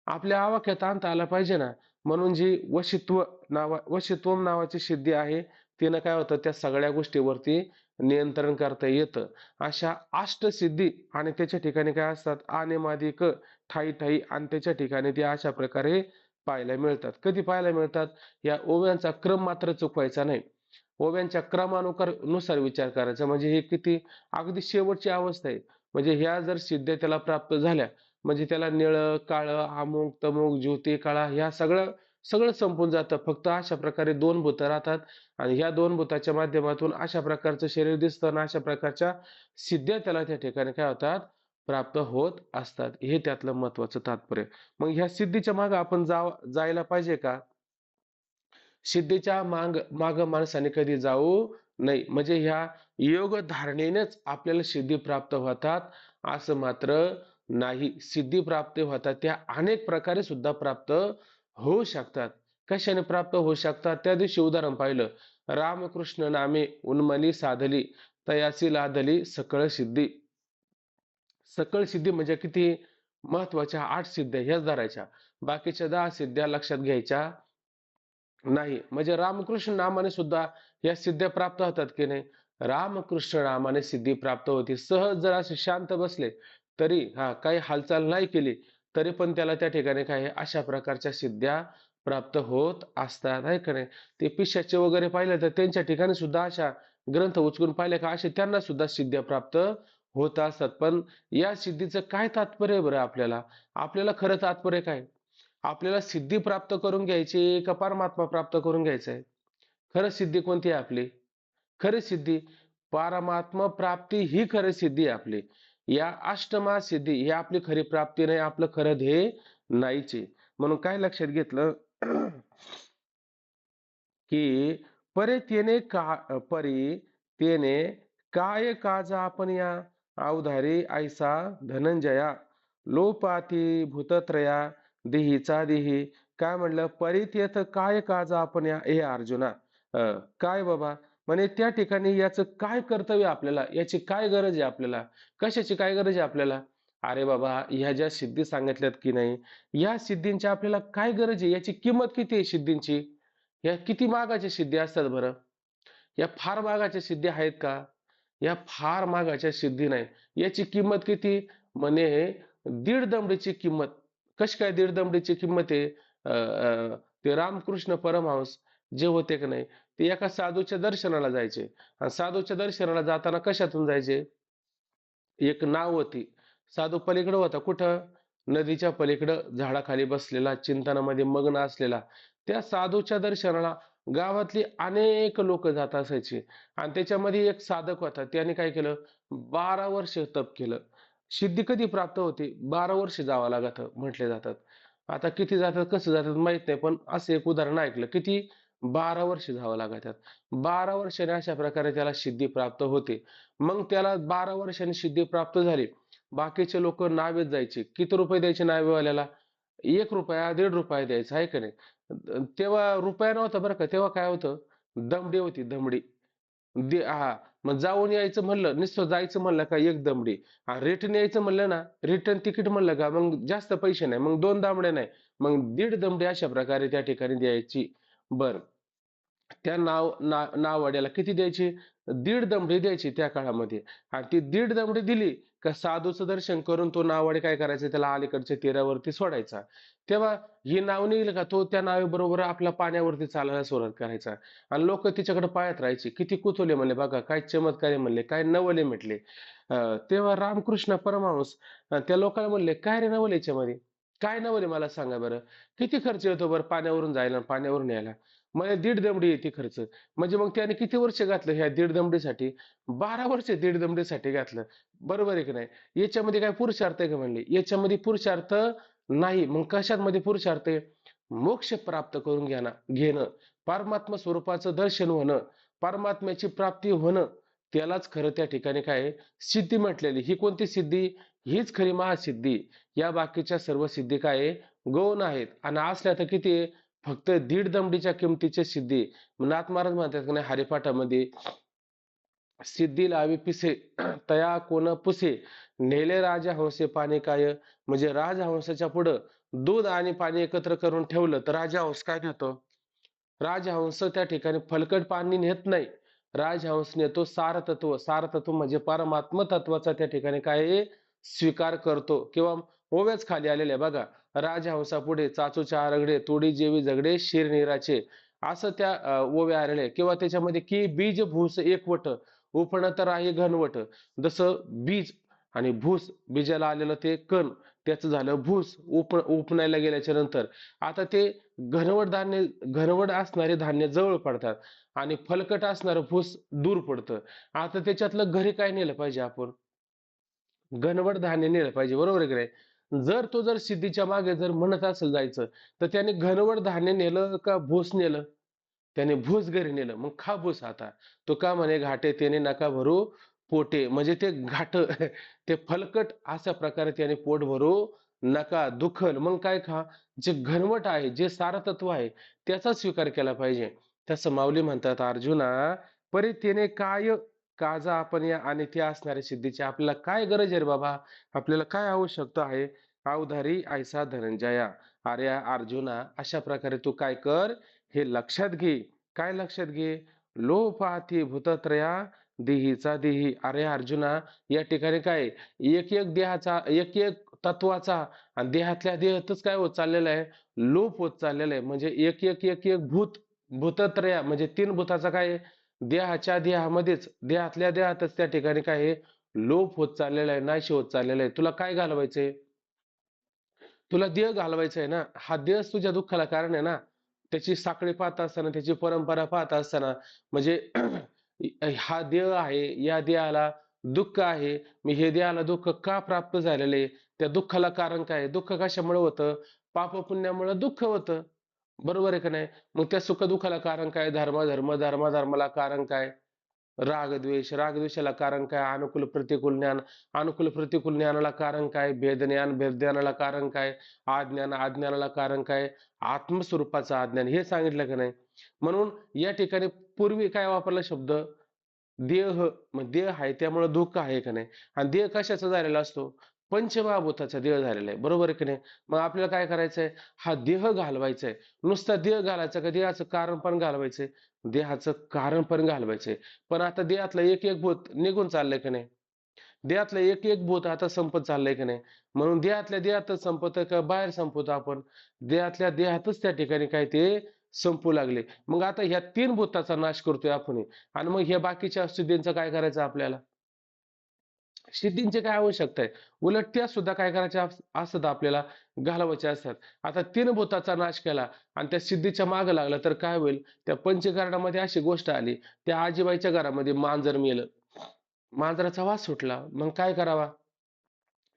आपल्या आवाक्यात आणता आला पाहिजे ना. म्हणून जी वशित्वम नावाची सिद्धी आहे, तिनं काय होतं, त्या सगळ्या गोष्टीवरती नियंत्रण करता येतं. अशा अष्टसिद्धी आणि त्याच्या ठिकाणी काय असतात? आनेमादिक, ठाई ठाई आणि त्याच्या ठिकाणी ते अशा प्रकारे पाहायला मिळतात. कधी पाहायला मिळतात? या ओव्यांचा क्रम मात्र चुकवायचा नाही. ओव्यांच्या नुसार विचार करायचा. म्हणजे हे किती अगदी शेवटची अवस्था आहे. म्हणजे ह्या जर सिद्ध्या त्याला प्राप्त झाल्या, म्हणजे त्याला निळं, काळं, अमुक, तमुक, ज्योती, कळा ह्या सगळं सगळं संपून जातं. फक्त अशा प्रकारे 2 भूतं राहतात आणि ह्या 2 भूताच्या माध्यमातून अशा प्रकारचं शरीर दिसतं आणि अशा प्रकारच्या सिद्ध्या त्याला त्या ठिकाणी काय होतात? प्राप्त होत असतात. हे त्यातलं महत्त्वाचं तात्पर्य. मग ह्या सिद्धीच्या मागे आपण जायला पाहिजे का? सिद्धीच्या माग माणसाने कधी जाऊ नये. म्हणजे ह्या योग धारणेनेच आपल्याला सिद्धी प्राप्त होतात असं मात्र नाही. सिद्धी प्राप्त होतात त्या अनेक प्रकारे सुद्धा प्राप्त होऊ शकतात. कशाने प्राप्त होऊ शकतात? त्या दिवशी उदाहरण पाहिलं. रामकृष्ण नामे उन्मली साधली, तयासी लादली सकळ सिद्धी. सकळ सिद्धी म्हणजे किती महत्वाच्या? 8 सिद्ध्या ह्याच धरायच्या. बाकीच्या 10 सिद्ध्या लक्षात घ्यायच्या नाही. म्हणजे रामकृष्ण नामाने सुद्धा या सिद्ध्या प्राप्त होतात की नाही? रामकृष्ण नामाने सिद्धी प्राप्त होती. सहज जर असे शांत बसले, तरी काही हालचाल नाही केली, तरी पण त्याला त्या ठिकाणी काय आहे, अशा प्रकारच्या सिद्ध्या प्राप्त होत असतात, आहे का नाही? ते पिशाच्चे वगैरे पाहिले तर त्यांच्या ठिकाणी सुद्धा अशा ग्रंथ उचलून पाहिले का असे त्यांना सुद्धा सिद्ध्या प्राप्त होत असतात. पण या सिद्धीचं काय तात्पर्य आहे बरं आपल्याला? आपल्याला खरं तात्पर्य काय? आपल्याला सिद्धी प्राप्त करून घ्यायची का परमात्मा प्राप्त करून घ्यायचा आहे? खरं सिद्धी कोणती आहे आपली? खरी सिद्धी परमात्मा प्राप्ती ही खरी सिद्धी आहे आपली. या अष्टमा सिद्धी ही आपली खरी प्राप्ती नाही, आपलं खरं ध्येय नाहीच आहे. म्हणून काय लक्षात घेतलं, की परी तेने काय काज आपण या अवधारी ऐसा धनंजया लोपाती भूतत्रया देहीचा देही. काय म्हणलं? परित्यत काय काज आपण या हे अर्जुना. अ, काय बाबा म्हणे त्या ठिकाणी याचं काय कर्तव्य आपल्याला, याची काय गरज आहे आपल्याला, कशाची काय गरज आहे आपल्याला? अरे बाबा, ह्या ज्या सिद्धी सांगितल्यात की नाही, या सिद्धींची आपल्याला काय गरज आहे? याची किंमत किती आहे सिद्धींची? या किती महागाच्या सिद्धी असतात बरं? या फार महागाच्या सिद्धी आहेत का? या फार महागाच्या सिद्धी नाही. याची किंमत किती? म्हणे दीड दमडीची किंमत. कशी काय दीड दमडीची किंमत आहे? अ, अ, ते रामकृष्ण परमहंस जे होते की नाही, ते एका साधूच्या दर्शनाला जायचे. आणि साधूच्या दर्शनाला जाताना कशातून जायचे? एक नाव होती. साधू पलीकडं होता कुठं? नदीच्या पलीकडं झाडाखाली बसलेला, चिंतनामध्ये मग्न असलेला. त्या साधूच्या दर्शनाला गावातली अनेक लोक जात असायची. आणि त्याच्यामध्ये एक साधक होता. त्याने काय केलं? 12 वर्ष तप केलं. सिद्धी कधी प्राप्त होते? 12 वर्ष जावं लागतं म्हटले जातात. आता किती जातात, कसं जातात माहित नाही. पण असं एक उदाहरण ऐकलं. किती? 12 वर्ष जावं लागतात. 12 वर्षाने अशा प्रकारे त्याला सिद्धी प्राप्त होते. मग त्याला 12 वर्षांनी सिद्धी प्राप्त झाली. बाकीचे लोक नावेत जायचे. किती रुपये द्यायचे नावेवाल्याला? 1 रुपया, दीड रुपया द्यायचा आहे का नाही? तेव्हा रुपया नव्हता बरं का. तेव्हा काय होतं? दमडी होती, दमडी. हां. मग जाऊन यायचं म्हणलं, नुसतं जायचं म्हणलं का एक दमडी. रिटर्न यायचं म्हणलं ना, रिटर्न तिकीट म्हणलं का मग जास्त पैसे नाही. मग 2 दामड्या नाही. मग दीड दमडी अशा प्रकारे त्या ठिकाणी द्यायची. बरं. त्या नाववाड्याला किती द्यायची? दीड दमडी द्यायची त्या काळामध्ये. आणि ती दीड दमडी दिली का साधूचं दर्शन करून तो नाववाडी काय करायचा? त्याला अलीकडच्या तीरावरती सोडायचा. तेव्हा ही नाव निघाली का तो त्या नावेबरोबर आपल्या पाण्यावरती चालायला सुरुवात करायचा. आणि लोक तिच्याकडे पाहत राहायचे. किती कुतुहले म्हणले बघा, काय चमत्कार आहे म्हणले, काय नवल म्हटले. तेव्हा रामकृष्ण परमहंस त्या लोकांना म्हणले, काय रे नवल याच्यामध्ये? काय नवल आहे मला सांगा बरं? किती खर्च येतो बरं पाण्यावरून जायला आणि पाण्यावरून यायला? म्हणजे दीड दमडी येते खर्च. म्हणजे मग त्याने किती वर्ष घातलं ह्या दीड दमडीसाठी? 12 वर्ष दीड दमडीसाठी घातलं. बरोबर आहे की नाही? याच्यामध्ये काय पुरुषार्थ आहे का म्हणले? याच्यामध्ये पुरुषार्थ नाही. मग कशामध्ये पुरुषार्थ आहे? मोक्ष प्राप्त करून घेणं, परमात्मा स्वरूपाचं दर्शन होणं, परमात्म्याची प्राप्ती होणं, त्यालाच खरं त्या ठिकाणी काय आहे? सिद्धी म्हटलेली. ही कोणती सिद्धी? हीच खरी महासिद्धी. या बाकीच्या सर्व सिद्धी काय आहे? गौण आहेत. आणि असल्या तर किती आहे? फक्त दीड दमडीच्या किमतीची सिद्धी. नाथ महाराज म्हणतात की नाही हरिपाठामध्ये, सिद्धी लावी पिसे तया कोण पुसे, नेले राजहंसे पाणी काय. म्हणजे राजहंसाच्या पुढं दूध आणि पाणी एकत्र करून ठेवलं तर राजहंस काय नेतो? राजहंस त्या ठिकाणी फलकट पाणी नेत नाही. राजहंस नेतो सारतत्व. सारतत्व म्हणजे परमात्म तत्वाचा त्या ठिकाणी काय आहे? स्वीकार करतो. किंवा ओव्याच खाली आलेले आहे बघा. राजहंसापुढे चाचूचे आरगडे, तोडी जेवी झगडे शिरनीराचे. असं त्या ओव्या आलेल्या किंवा त्याच्यामध्ये की बीज भूस एकवट, उपण तर आहे घनवट. जसं बीज आणि भूस, बीजाला आलेलं ते कण, त्याचं झालं भूस. उपणायला गेल्याच्या नंतर आता ते घनवट असणारे धान्य जवळ पडतात आणि फलकट असणारं फूस दूर पडतं. आता त्याच्यातलं घरी काय नेलं पाहिजे आपण? घनवट धान्य नेलं पाहिजे. बरोबर आहे की नाही? जर सिद्धीच्या मागे जर म्हणत असेल जायचं, तर त्याने घनवट धान्य नेलं का भूस नेलं? त्याने भूस घरी नेलं. मग खा भूस आता. तो का म्हणे घाटे तेने नका भरू पोटे. म्हणजे ते घाट ते फलकट अशा प्रकारे त्याने पोट भरू नका. दुखल मग काय खा? जे घनवट आहे, जे सारतत्व आहे, त्याचा स्वीकार केला पाहिजे. तसं माऊली म्हणतात, अर्जुना परित्येने काय काजा आपण या आणि ते असणाऱ्या सिद्धीची आपल्याला काय गरज आहे रे बाबा? आपल्याला काय आवश्यकता आहे? अवधारी ऐसा धनंजया. अरे अर्जुना, अशा प्रकारे तू काय कर? हे लक्षात घे. काय लक्षात घे? लोपाती भूतत्रया देहीचा देही. अरे अर्जुना, या ठिकाणी काय एक एक देहाचा, एक एक तत्वाचा आणि देहातल्या देहातच काय होत चाललेलं आहे? लोप होत चाललेला आहे. म्हणजे एक एक भूतत्रया म्हणजे 3 भूताचा काय आहे? देहाच्या देहामध्येच, देहातल्या देहातच त्या ठिकाणी काय आहे? लोप होत चाललेला आहे, नाश होत चाललेला आहे. तुला काय घालवायचंय? तुला देह घालवायचा आहे ना. हा देहच तुझ्या दुःखाला कारण आहे ना. त्याची साखळी पाहत असताना, त्याची परंपरा पाहत असताना, म्हणजे हा देह आहे, या देहाला दुःख आहे. मी हे देहाला दुःख का प्राप्त झालेलं आहे? त्या दुःखाला कारण काय आहे? दुःख कशामुळे होतं? पाप-पुण्यामुळे दुःख होतं. बरोबर आहे का नाही? मग त्या सुख-दुःखाला कारण काय? धर्म, धर्म, धर्माला कारण काय? रागद्वेषाला कारण काय? अनुकूल प्रतिकूल ज्ञान. अनुकूल प्रतिकूल ज्ञानाला कारण काय? भेद ज्ञानाला कारण काय? अज्ञानाला कारण काय? आत्मस्वरूपाचं अज्ञान, हे सांगितलं का नाही? म्हणून या ठिकाणी पूर्वी काय वापरला शब्द? देह. मग देह आहे त्यामुळे दुःख आहे का नाही? आणि देह कशाचा झालेला असतो? पंचमहाभूताचा देह झालेला आहे, बरोबर आहे की नाही? मग आपल्याला काय करायचंय? हा देह घालवायचा आहे. नुसता देह घालायचा का देहाचं कारण पण घालवायचंय? देहाचं कारण पण घालवायचंय. पण आता देहातलं एक एक भूत निघून चाललंय का नाही? देहातलं एक एक भूत आता संपत चाललंय का नाही? म्हणून देहातल्या देहातच संपत का बाहेर संपवतो आपण? देहातल्या देहातच त्या ठिकाणी काय ते संपू लागले. मग आता ह्या तीन भूताचा नाश करतोय आपण, आणि मग ह्या बाकीच्या सिद्धींचं काय करायचं आपल्याला? सिद्धींची काय आवश्यकता आहे? उलट त्या सुद्धा काय करायच्या असतात आपल्याला, घालवायच्या असतात. आता तीन भूताचा नाश केला आणि त्या सिद्धीच्या मागे लागला तर काय होईल? त्या पंचकरणामध्ये अशी गोष्ट आली, त्या आजीबाईच्या घरामध्ये मांजर मेलं. मांजराचा वास सुटला. मग काय करावा?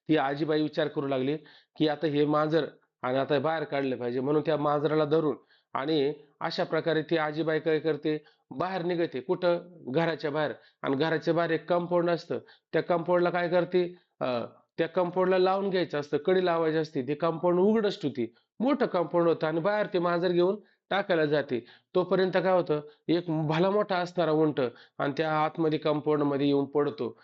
ती आजीबाई विचार करू लागली, की आता हे मांजर आणि आता बाहेर काढलं पाहिजे. म्हणून त्या मांजराला धरून आणि अशा प्रकारे ती आजीबाई काय करते? बाहेर निघते. कुठं? घराच्या बाहेर. आणि घराच्या बाहेर एक कंपाऊंड असतं. त्या कंपाऊंडला काय करते? अ, त्या कंपाऊंडला लावून घ्यायचं असतं. कडी लावायची असते. ते कंपाऊंड उघडच ठेवते. मोठं कंपाऊंड होतं आणि बाहेर ते मांजर घेऊन टाकायला जाते. तोपर्यंत काय होतं? एक भला मोठा असणारा उंट आणि त्या आतमध्ये कंपाऊंडमध्ये येऊन पडतो.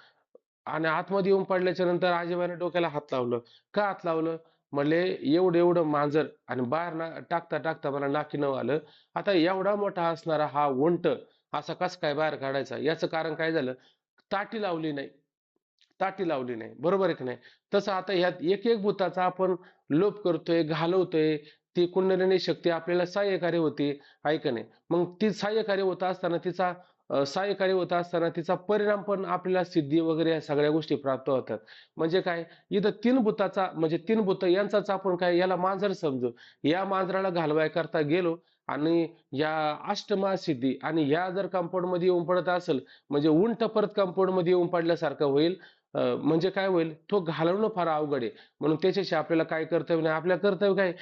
आणि आतमध्ये येऊन पडल्याच्या नंतर आजीबाईने डोक्याला हात लावलं. का हात लावलं? म्हणले एवढं एवढं मांजर आणि बाहेर ना टाकता टाकता मला नाकी नऊ आलं. आता एवढा मोठा असणारा हा उंट असा कस काय बाहेर काढायचा? याचं कारण काय झालं? ताटी लावली नाही. ताटी लावली नाही. बरोबर आहे की नाही? तसं आता ह्यात एक एक भूताचा आपण लोप करतोय, घालवतोय. ती कुंडलिनी शक्ती आपल्याला सहाय्यकारी होती, आहे का नाही? मग ती सहाय्यकारी होत असताना सहाय्यकारी होत असताना तिचा परिणाम पण आपल्याला सिद्धी वगैरे या सगळ्या गोष्टी प्राप्त होतात. म्हणजे काय? इथं तीन भूताचा म्हणजे तीन भूत यांचाच आपण काय याला मांजर समजू. या मांजराला घालवाय करता गेलो आणि या अष्टमहासिद्धी आणि या जर कंपाऊंड मध्ये येऊन पडत असेल, म्हणजे उंट परत कंपाऊंड मध्ये येऊन पडल्यासारखं होईल. म्हणजे काय होईल? तो घालवणं फार अवघड आहे. म्हणून त्याच्याशी आपल्याला काय कर्तव्य नाही. आपल्या कर्तव्य काय?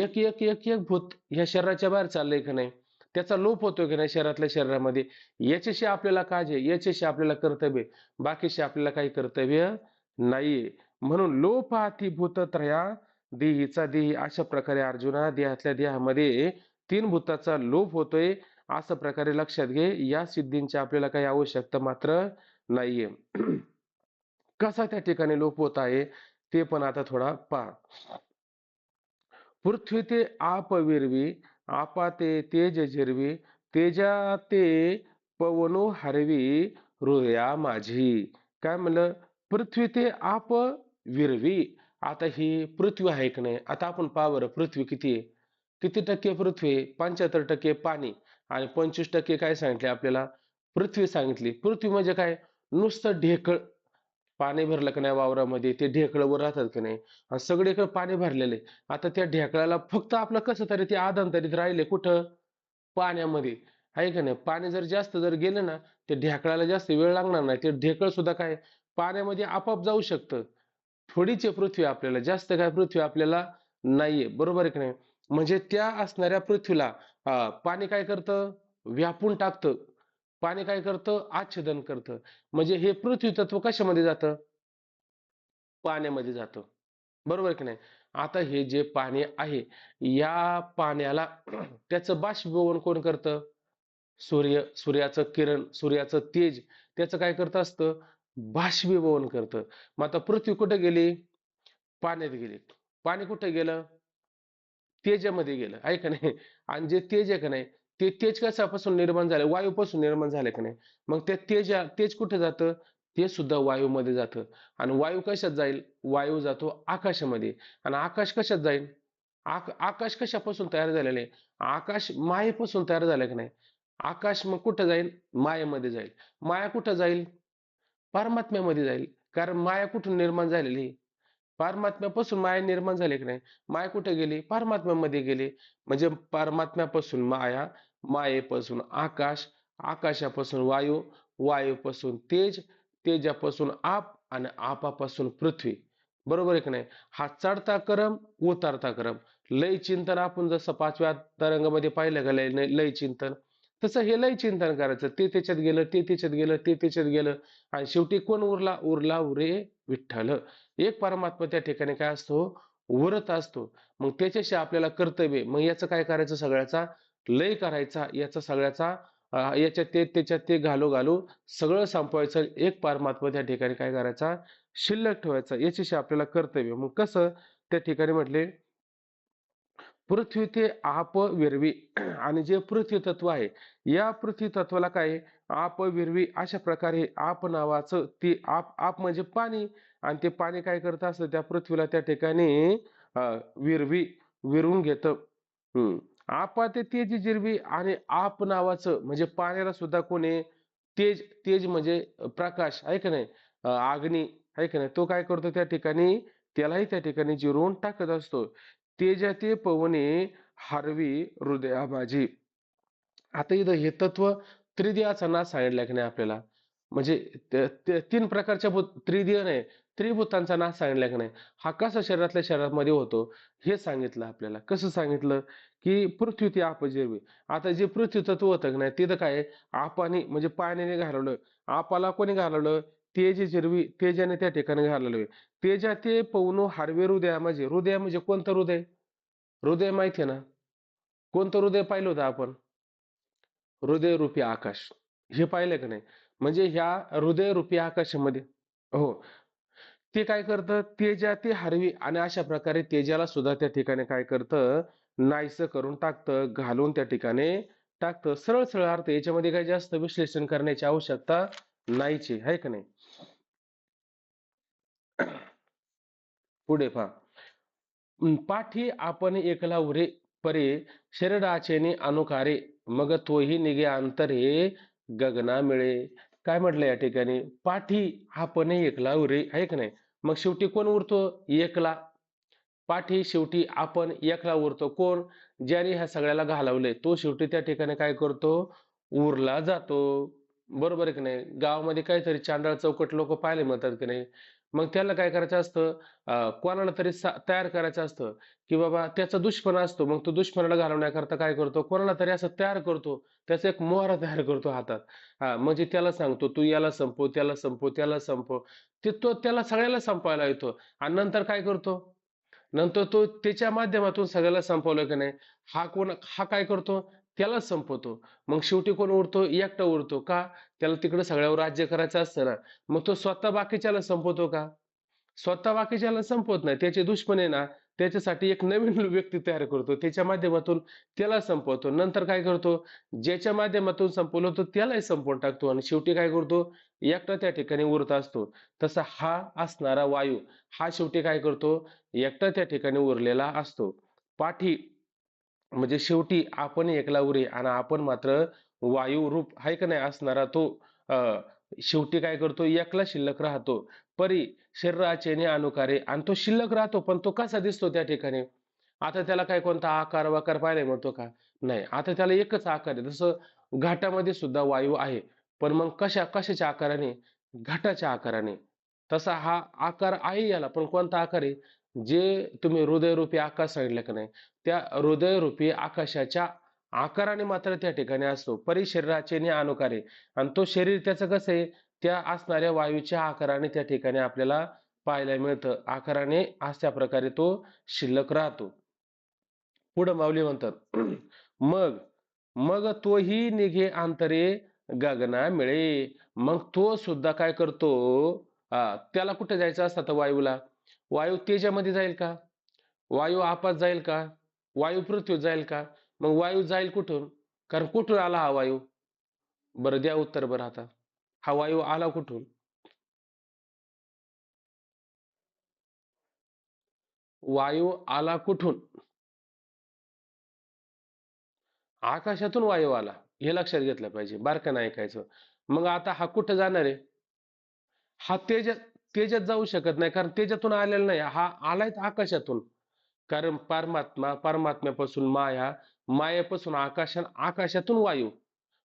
एक एक एक एक भूत ह्या शरीराच्या बाहेर चाललंय का नाही? त्याचा लोप होतोय की नाही शरीरातल्या शरीरामध्ये? याच्याशी आपल्याला काळजी आहे. याच्याशी आपल्याला कर्तव्य आहे. बाकीशी आपल्याला काही कर्तव्य नाहीये. म्हणून लोपाती भूतत्रया देहीचा देही, अशा प्रकारे अर्जुना देहातल्या देहामध्ये तीन भूताचा लोप होतोय. असं प्रकारे लक्षात घे. या सिद्धींची आपल्याला काही आवश्यकता मात्र नाहीये. कसा त्या ठिकाणी लोप होत आहे ते पण आता थोडा पहा. पृथ्वी ते आप विरवी, आपा ते तेज जिरवी, तेजा ते पवनो हरवी, हृदया माझी. काय म्हणलं? पृथ्वी ते आप विरवी. आता ही पृथ्वी आहे की नाही? आता आपण पहा बरं, पृथ्वी किती आहे? किती टक्के पृथ्वी आहे? 75% पाणी आणि 25% काय सांगितले आपल्याला? पृथ्वी सांगितली. पृथ्वी म्हणजे काय? नुसतं ढेकळ. पाणी भरलं की नाही वावरामध्ये, ते ढेकळं वर राहतात की नाही, आणि सगळीकडे पाणी भरलेलं आहे. आता त्या ढेकळाला फक्त आपलं कसं तरी ते आदंतरीत राहिले कुठं? पाण्यामध्ये. आहे का नाही? पाणी जर जास्त जर गेलं ना, ते ढेकळाला जास्त वेळ लागणार नाही. ते ढेकळ सुद्धा काय पाण्यामध्ये आपोआप जाऊ शकतं. थोडीच आहे पृथ्वी आपल्याला, जास्त काय पृथ्वी आपल्याला नाहीये. बरोबर आहे की नाही? म्हणजे त्या असणाऱ्या पृथ्वीला पाणी काय करतं? व्यापून टाकतं. पाणी काय करतं? आच्छादन करतं. म्हणजे हे पृथ्वी तत्व कशामध्ये जातं? पाण्यामध्ये जातं. बरोबर की नाही? आता हे जे पाणी आहे, या पाण्याला त्याचं बाष्पीभवन कोण करतं? सूर्याचं किरण, सूर्याचं तेज त्याचं काय करत असतं? बाष्पीभवन करतं. मग आता पृथ्वी कुठे गेली? पाण्यात गेली. पाणी कुठे गेलं? तेजामध्ये गेलं, आहे का नाही? आणि जे तेज आहे का नाही, ते तेज कशापासून निर्माण झालं? वायूपासून निर्माण झालं का नाही? मग त्या तेज कुठे जातं? ते सुद्धा वायूमध्ये जातं. आणि वायू कशात जाईल? वायू जातो आकाशामध्ये. आणि आकाश कशात जाईल? आकाश कशापासून तयार झालेलं आहे? आकाश मायेपासून तयार झालं का नाही? आकाश मग कुठं जाईल? मायेमध्ये जाईल. माया कुठं जाईल? परमात्म्यामध्ये जाईल. कारण माया कुठून निर्माण झालेली? परमात्म्यापासून माया निर्माण झाली की नाही? माया कुठे गेली? परमात्म्यामध्ये गेली. म्हणजे परमात्म्यापासून माया, मायेपासून आकाश, आकाशापासून वायू, वायूपासून तेज, तेजापासून आप आणि आपापासून पृथ्वी. बरोबर आहे की नाही? हा चढता क्रम, उतरता क्रम. लय चिंतन आपण जसं 5व्या तरंगामध्ये पाहिलं का लय लय चिंतन? तसं हे लय चिंतन करायचं. ते त्याच्यात गेलं, ते त्याच्यात गेलं, ते त्याच्यात गेलं आणि शेवटी कोण उरला? उरला उरे विठ्ठल. एक परमात्मा त्या ठिकाणी काय असतो? उरत असतो. मग त्याच्याशी आपल्याला कर्तव्य आहे. मग याचं काय करायचं? सगळ्याचा लय करायचा. याचा सगळ्याचा याच्यात ते त्याच्यात ते घालू सगळं संपवायचं. एक परमात्मा त्या ठिकाणी काय करायचा? शिल्लक ठेवायचा. याच्याशी आपल्याला कर्तव्य. मग कसं? त्या ठिकाणी म्हटले पृथ्वी ते आप विरवी आणि जे पृथ्वी तत्व आहे या पृथ्वी तत्वाला काय आप विरवी अशा प्रकारे आप नावाचं ते आप आप म्हणजे पाणी आणि ते पाणी काय करत असतं त्या पृथ्वीला त्या ठिकाणी विरवी विरून घेतं. हम्म. आपा ते तेज जिरवी आणि आप नावाचं म्हणजे पाण्याला सुद्धा कोणी तेज तेज म्हणजे प्रकाश आहे का नाही अग्नी आहे का नाही तो काय करतो त्या ठिकाणी त्यालाही त्या ठिकाणी जिरवून टाकत असतो. तेजाते पवने हरवी हृदया माझी. आता इथं हे तत्व त्रिदेहाचा नाश सांगितला की नाही आपल्याला म्हणजे तीन प्रकारच्या त्रिदेह नाही त्रिभूतांचा नाश सांगितला की नाही हा कसा शरीरातल्या शरीरामध्ये होतो हे सांगितलं आपल्याला कसं सांगितलं की पृथ्वी ती आपजिरवी आता जे पृथ्वी तत्व होतं की नाही तिथं काय आपाने म्हणजे पाण्याने घालवलं आपाला कोणी घालवलं तेज जिरवी तेजाने त्या ठिकाणी घालवलं तेजा ते पवनो हरवे हृदय म्हणजे कोणतं हृदय हृदय माहिती आहे ना कोणतं हृदय पाहिलं होतं आपण हृदयरूपी आकाश हे पाहिलं का नाही म्हणजे ह्या हृदयरूपी आकाशामध्ये हो ते काय करतं तेजा ते हरवी आणि अशा प्रकारे तेजाला सुद्धा त्या ठिकाणी काय करतं नाहीसं करून टाकतं घालून त्या ठिकाणी टाकतं सरळ सरळ अर्थ याच्यामध्ये काही जास्त विश्लेषण करण्याची आवश्यकता नाहीची आहे का नाही पुढे पहा पाठी आपण एकला उरे परे शरीराचेने अनुकारे मग तोही निघे अंतरे गगना मिळे काय म्हटलं या ठिकाणी पाठी आपण एकला उरे आहे का नाही मग शेवटी कोण उरतो एकला पाठी शेवटी आपण एकला उरतो कोण ज्याने ह्या सगळ्याला घालवलंय तो शेवटी त्या ठिकाणी काय करतो उरला जातो बरोबर आहे की नाही गावामध्ये काहीतरी चांदळ चौकट लोक पाहिले म्हणतात की नाही मग त्याला काय करायचं असतं कोणाला तरी तयार करायचं असतं की बाबा त्याचा दुश्मन असतो मग तो दुश्मनाला घालवण्याकरता काय करतो कोणाला तरी असं तयार करतो त्याचा एक मोहरा तयार करतो हातात हा म्हणजे त्याला सांगतो तू याला संपव त्याला संपव त्याला संपव ते तो त्याला सगळ्याला संपवायला येतो आणि नंतर काय करतो नंतर तो त्याच्या माध्यमातून सगळ्याला संपवलं की नाही हा काय करतो त्याला संपवतो मग शेवटी कोण उरतो एकटा उरतो का त्याला तिकडे सगळ्यावर राज्य करायचं असतं ना मग तो स्वतः बाकीच्याला संपवतो का स्वतः बाकीच्याला संपवत नाही त्याचे दुश्मन आहे ना त्याच्यासाठी एक नवीन व्यक्ती तयार करतो त्याच्या माध्यमातून त्याला संपवतो नंतर काय करतो ज्याच्या माध्यमातून संपवलं तो त्यालाही संपवून टाकतो आणि शेवटी काय करतो एकटा त्या ठिकाणी उरत असतो तसा हा असणारा वायू हा शेवटी काय करतो एकटा त्या ठिकाणी उरलेला असतो पाठी म्हणजे शेवटी आपण एकला उरे आणि आपण मात्र वायू रूप आहे का नाही असणारा तो शेवटी काय करतो एकला शिल्लक राहतो परी शरीराचे अनुकारे आणि तो शिल्लक राहतो पण तो कसा दिसतो त्या ठिकाणी आता त्याला काय कोणता आकार वाकार पाहिलाय म्हणतो का नाही आता त्याला एकच आकार आहे जसं घाटामध्ये सुद्धा वायू आहे पण मग कशाच्या आकाराने घाटाच्या आकाराने तसा हा आकार आहे याला पण कोणता आकार आहे जे तुम्ही हृदयरूपी आकाश सांगितलं का नाही त्या हृदयरूपी आकाशाच्या आकाराने मात्र त्या ठिकाणी असतो परिशरीराचे अनुकारे आणि तो शरीर त्याचं कसं आहे त्या असणाऱ्या वायूच्या आकाराने त्या ठिकाणी आपल्याला पाहायला मिळतं आकाराने अशा प्रकारे तो शिल्लक राहतो पुढं माऊली म्हणतात मग मग तोही निघे अंतरे गगना मिळे मग तो सुद्धा काय करतो त्याला कुठे जायचं असतं वायूला वायू तेजामध्ये जाईल का वायू आपात जाईल का वायू पृथ्वीत जाईल का मग वायू जाईल कुठून कारण कुठून आला हा वायू बरं द्या उत्तर बरं आता हा वायू आला कुठून वायू आला कुठून आकाशातून वायू आला हे लक्षात घेतलं पाहिजे बारकाईने ऐकायचं मग आता हा कुठं जाणार आहे हा तेजात जाऊ शकत नाही कारण तेजातून आलेला नाही हा आलाय आकाशातून कारण परमात्म्यापासून माया मायेपासून आकाशातून वायू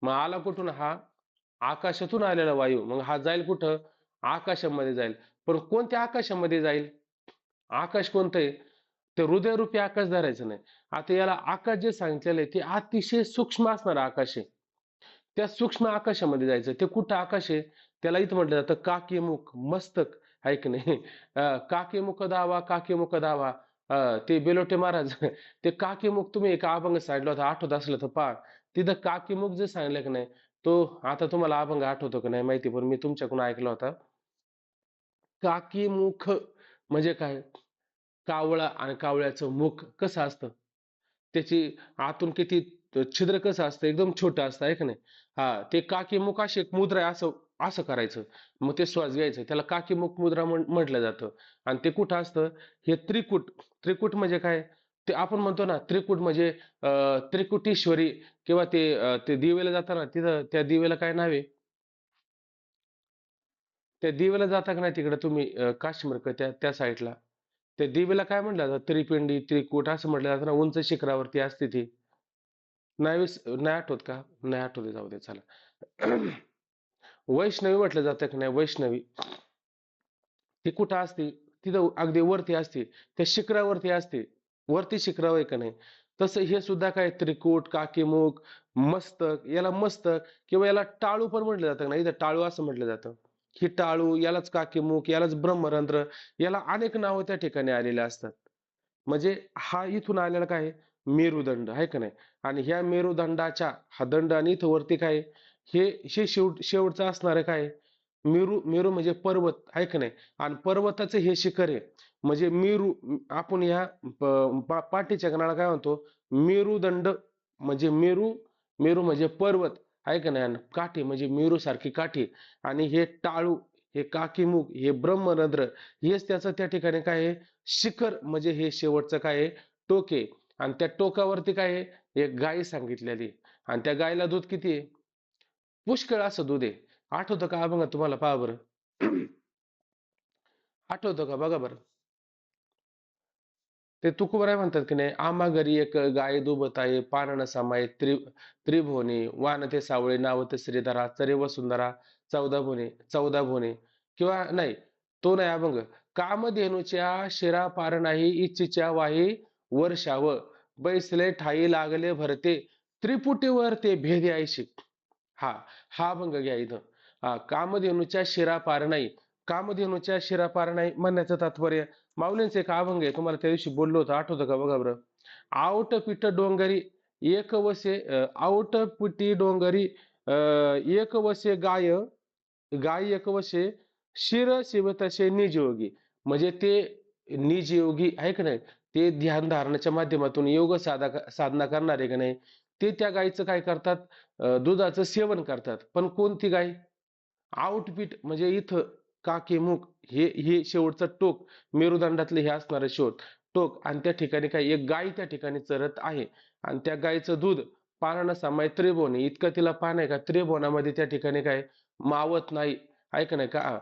मग आला कुठून हा आकाशातून आलेला वायू मग हा जाईल कुठं आकाशामध्ये जाईल पण कोणत्या आकाशामध्ये जाईल आकाश कोणतं आहे ते हृदयरूपी आकाश धरायचं नाही आता याला आकाश जे सांगितलेलं आहे ते अतिशय सूक्ष्म असणार आकाश आहे त्या सूक्ष्म आकाशामध्ये जायचं. ते कुठं आकाश आहे? त्याला इथं म्हटलं जातं काकीमुख, मस्तक आहे की नाही? काकीमुख दावा, काकीमुख दावा. ते बेलोटे महाराज ते काकीमुख तुम्ही एक अभंग सांगितला होता, आठवत असलं तर पहा. तिथं काकीमुख जे सांगितलं की नाही, तो आता तुम्हाला अभंग आठवतो की नाही माहिती, पण मी तुमच्याकडून ऐकला होता. काकीमुख म्हणजे काय? कावळा आणि कावळ्याचं मुख कसं असतं? त्याची आतून किती छिद्र कसं असतं? एकदम छोटं असतं आहे का नाही? हां, ते काकीमुख अशी एक मुद्रा आहे असं असं करायचं. मग ते श्वास घ्यायचं. त्याला काकीमुख मुद्रा म्हटलं जातं. आणि ते कुठं असतं? हे त्रिकूट. त्रिकूट म्हणजे काय? ते आपण म्हणतो ना त्रिकूट म्हणजे त्रिकुटीश्वरी किंवा ते दिवेला जाताना तिथं त्या दिवेला काय नाव आहे? त्या दिवेला जाता का नाही तिकडे तुम्ही काश्मीर त्या त्या साईडला? त्या दिवेला काय म्हटलं जातं? त्रिपिंडी, त्रिकूट असं म्हटलं जातं ना, उंच शिखरावरती असते ती. नाही आठवत का? नाही आठवत आहे, जाऊ दे चला. वैष्णवी म्हटलं जातं की नाही वैष्णवी, ती कुठं असते? तिथं अगदी वरती असते. त्या शिखरावरती असते. वरती शिखरावर आहे का नाही? तसं हे सुद्धा काय त्रिकूट, काकीमुख, मस्तक, याला मस्तक किंवा याला टाळू पण म्हटलं जातं ना, इथं टाळू असं म्हटलं जातं. ही टाळू, यालाच काकीमुख, यालाच ब्रह्मरंध्र, याला अनेक नावं त्या ठिकाणी आलेली असतात. म्हणजे हा इथून आलेला काय आहे? मेरुदंड आहे का नाही? आणि ह्या मेरुदंडाच्या हा दंड आणि इथं वरती काय आहे? हे शेवटचं असणारं काय आहे? मेरू मेरू म्हणजे पर्वत आहे का नाही? आणि पर्वताचं हे शिखर आहे. म्हणजे आपण ह्या पाठीच्या कणाला काय म्हणतो? मेरुदंड म्हणजे मेरू म्हणजे पर्वत आहे का नाही? आणि काठी म्हणजे मेरू सारखी काठी आणि हे टाळू, हे काकीमुख, हे ब्रह्मरंध्र हेच त्याचं त्या ठिकाणी काय आहे? शिखर म्हणजे हे शेवटचं काय आहे? टोक आहे. आणि त्या टोकावरती काय आहे? एक गाय सांगितलेली आणि त्या गायला दूध किती आहे? पुष्कळ असं दूध आहे. आठवतं का अभंग तुम्हाला? पहा बरं. आठवतं का? बघा बरं. ते तुकोबराय म्हणतात की नाही, आम्हा घरी एक गाय दुभत आहे, पान न समाये त्रिभुवनी, वान ते सावळे, नावत श्रीधरा, चरे वसुंधरा, चौदा भुवने. किंवा नाही, तो नाही अभंग. कामधेनूच्या शिरा पार नाही, इच्छीच्या वाही वर्षाव, बैसले ठाई लागले भरते, त्रिपुटीवर ते भेदी ऐशी. हा हा अभंग घ्या इथं. कामधेनूच्या शिरा पार नाही. कामधेनूच्या शिरा पार नाही म्हणण्याचं तात्पर्य, माऊलींचं एक अभंग आहे, तुम्हाला त्या दिवशी बोललो होतो, आठवतं का? बघा बरं. आवट पीठ डोंगरी एक वसे आवट पिटी डोंगरी एक वसे गाय, गाय एक वशे, शिर शिवतसे निजयोगी. म्हणजे ते निजयोगी आहे का नाही, ते ध्यान धारणाच्या माध्यमातून योग साधना करणारे का नाही, ते त्या गायीचं काय करतात? दुधाचं सेवन करतात. पण कोणती गाय? आउटफिट म्हणजे इथं काकेमुख हे शेवटचं टोक, मेरुदंडातलं हे असणारं टोक आणि त्या ठिकाणी काय एक गाय त्या ठिकाणी चरत आहे आणि त्या गायीचं दूध पानानं समाय त्रिभुवनी, इतकं तिला पान आहे का त्रिभुवनामध्ये त्या ठिकाणी काय मावत नाही. ऐक नाही का?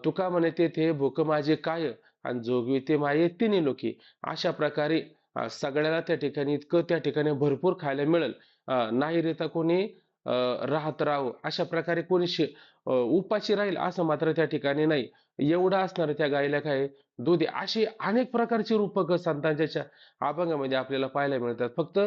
तुका म्हणे तेथे भूक माझे काय आणि जोगवी ते माये तिन्ही लोकी. अशा प्रकारे सगळ्याला त्या ठिकाणी इतकं त्या ठिकाणी भरपूर खायला मिळेल. नाही रे तर कोणी राहत राहो अशा प्रकारे कोणी उपाशी राहील असं मात्र त्या ठिकाणी नाही. एवढं असणार त्या गायीला काय दूध आहे. अशी अनेक प्रकारची रूपक संतांच्या अभंगामध्ये आपल्याला पाहायला मिळतात. फक्त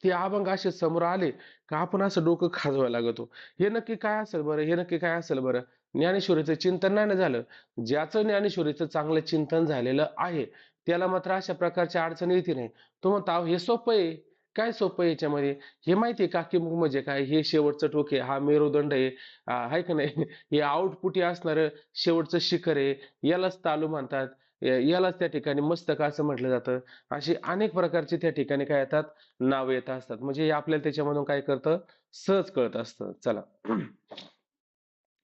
ते अभंग असे समोर आले का आपण असं डोकं खाजवायला लागतो. हे नक्की काय असेल बरं? हे नक्की काय असेल बरं? ज्ञानेश्वरीचं चिंतन नाही ना झालं. ज्याचं ज्ञानेश्वरीचं चांगलं चिंतन झालेलं आहे, त्याला मात्र अशा प्रकारच्या अडचणी येते नाही. तो म्हणतो, "अहो हे सोपं आहे." काय सोपं आहे याच्यामध्ये? हे माहिती आहे का की मग म्हणजे काय? हे शेवटचं टोक आहे, हा मेरुदंड आहे, आहे का नाही? हे आउटपुटी असणारं शेवटचं शिखर आहे. यालाच तालू म्हणतात. यालाच त्या ठिकाणी मस्तक असं म्हटलं जातं. अशी अनेक प्रकारचे त्या ठिकाणी काय येतात? नाव येत असतात. म्हणजे हे आपल्याला त्याच्यामधून काय करतं? सहज कळत असतं. चला.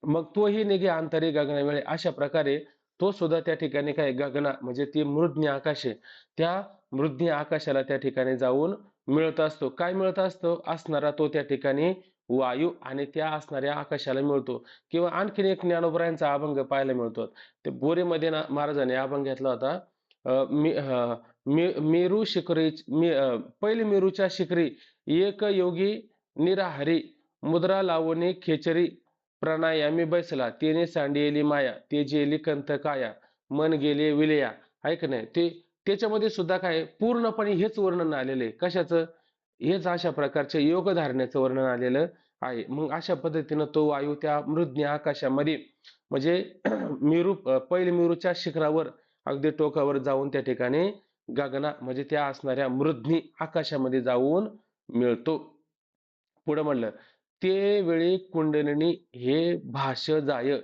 मग तोही निघे अंतरी गगनावेळे अशा प्रकारे तो सुद्धा त्या ठिकाणी काय गगना म्हणजे ती मृज्ञ आकाश आहे. त्या मृज्ञ आकाशाला त्या ठिकाणी जाऊन मिळत असतो. काय मिळत असतो? असणारा तो त्या ठिकाणी वायू आणि त्या असणाऱ्या आकाशाला मिळतो. किंवा आणखीन एक ज्ञानोबरायांचा अभंग पाहायला मिळतो. ते बोरेमध्ये ना महाराजांनी अभंग घेतला होता. मेरू शिखरी पहिली मेरूच्या शिखरी एक योगी निराहारी मुद्रा लावणे खेचरी प्राणायामी बैसला तेने सांडियेली माया ते जेली कंथ काया मन गेले विलया. आहे का नाही? ते त्याच्यामध्ये सुद्धा काय पूर्णपणे हेच वर्णन आलेलं आहे. कशाचं? हेच अशा प्रकारचे योग धारण्याचं वर्णन आलेलं आहे. मग अशा पद्धतीनं तो वायू त्या मृज्ञ आकाशामध्ये म्हणजे पहिले मेरूच्या शिखरावर अगदी टोकावर जाऊन त्या ठिकाणी म्हणजे त्या असणाऱ्या मृज्ञ आकाशामध्ये जाऊन मिळतो. पुढे म्हणलं ते वेळी कुंडलिनी हे भाष्य जाय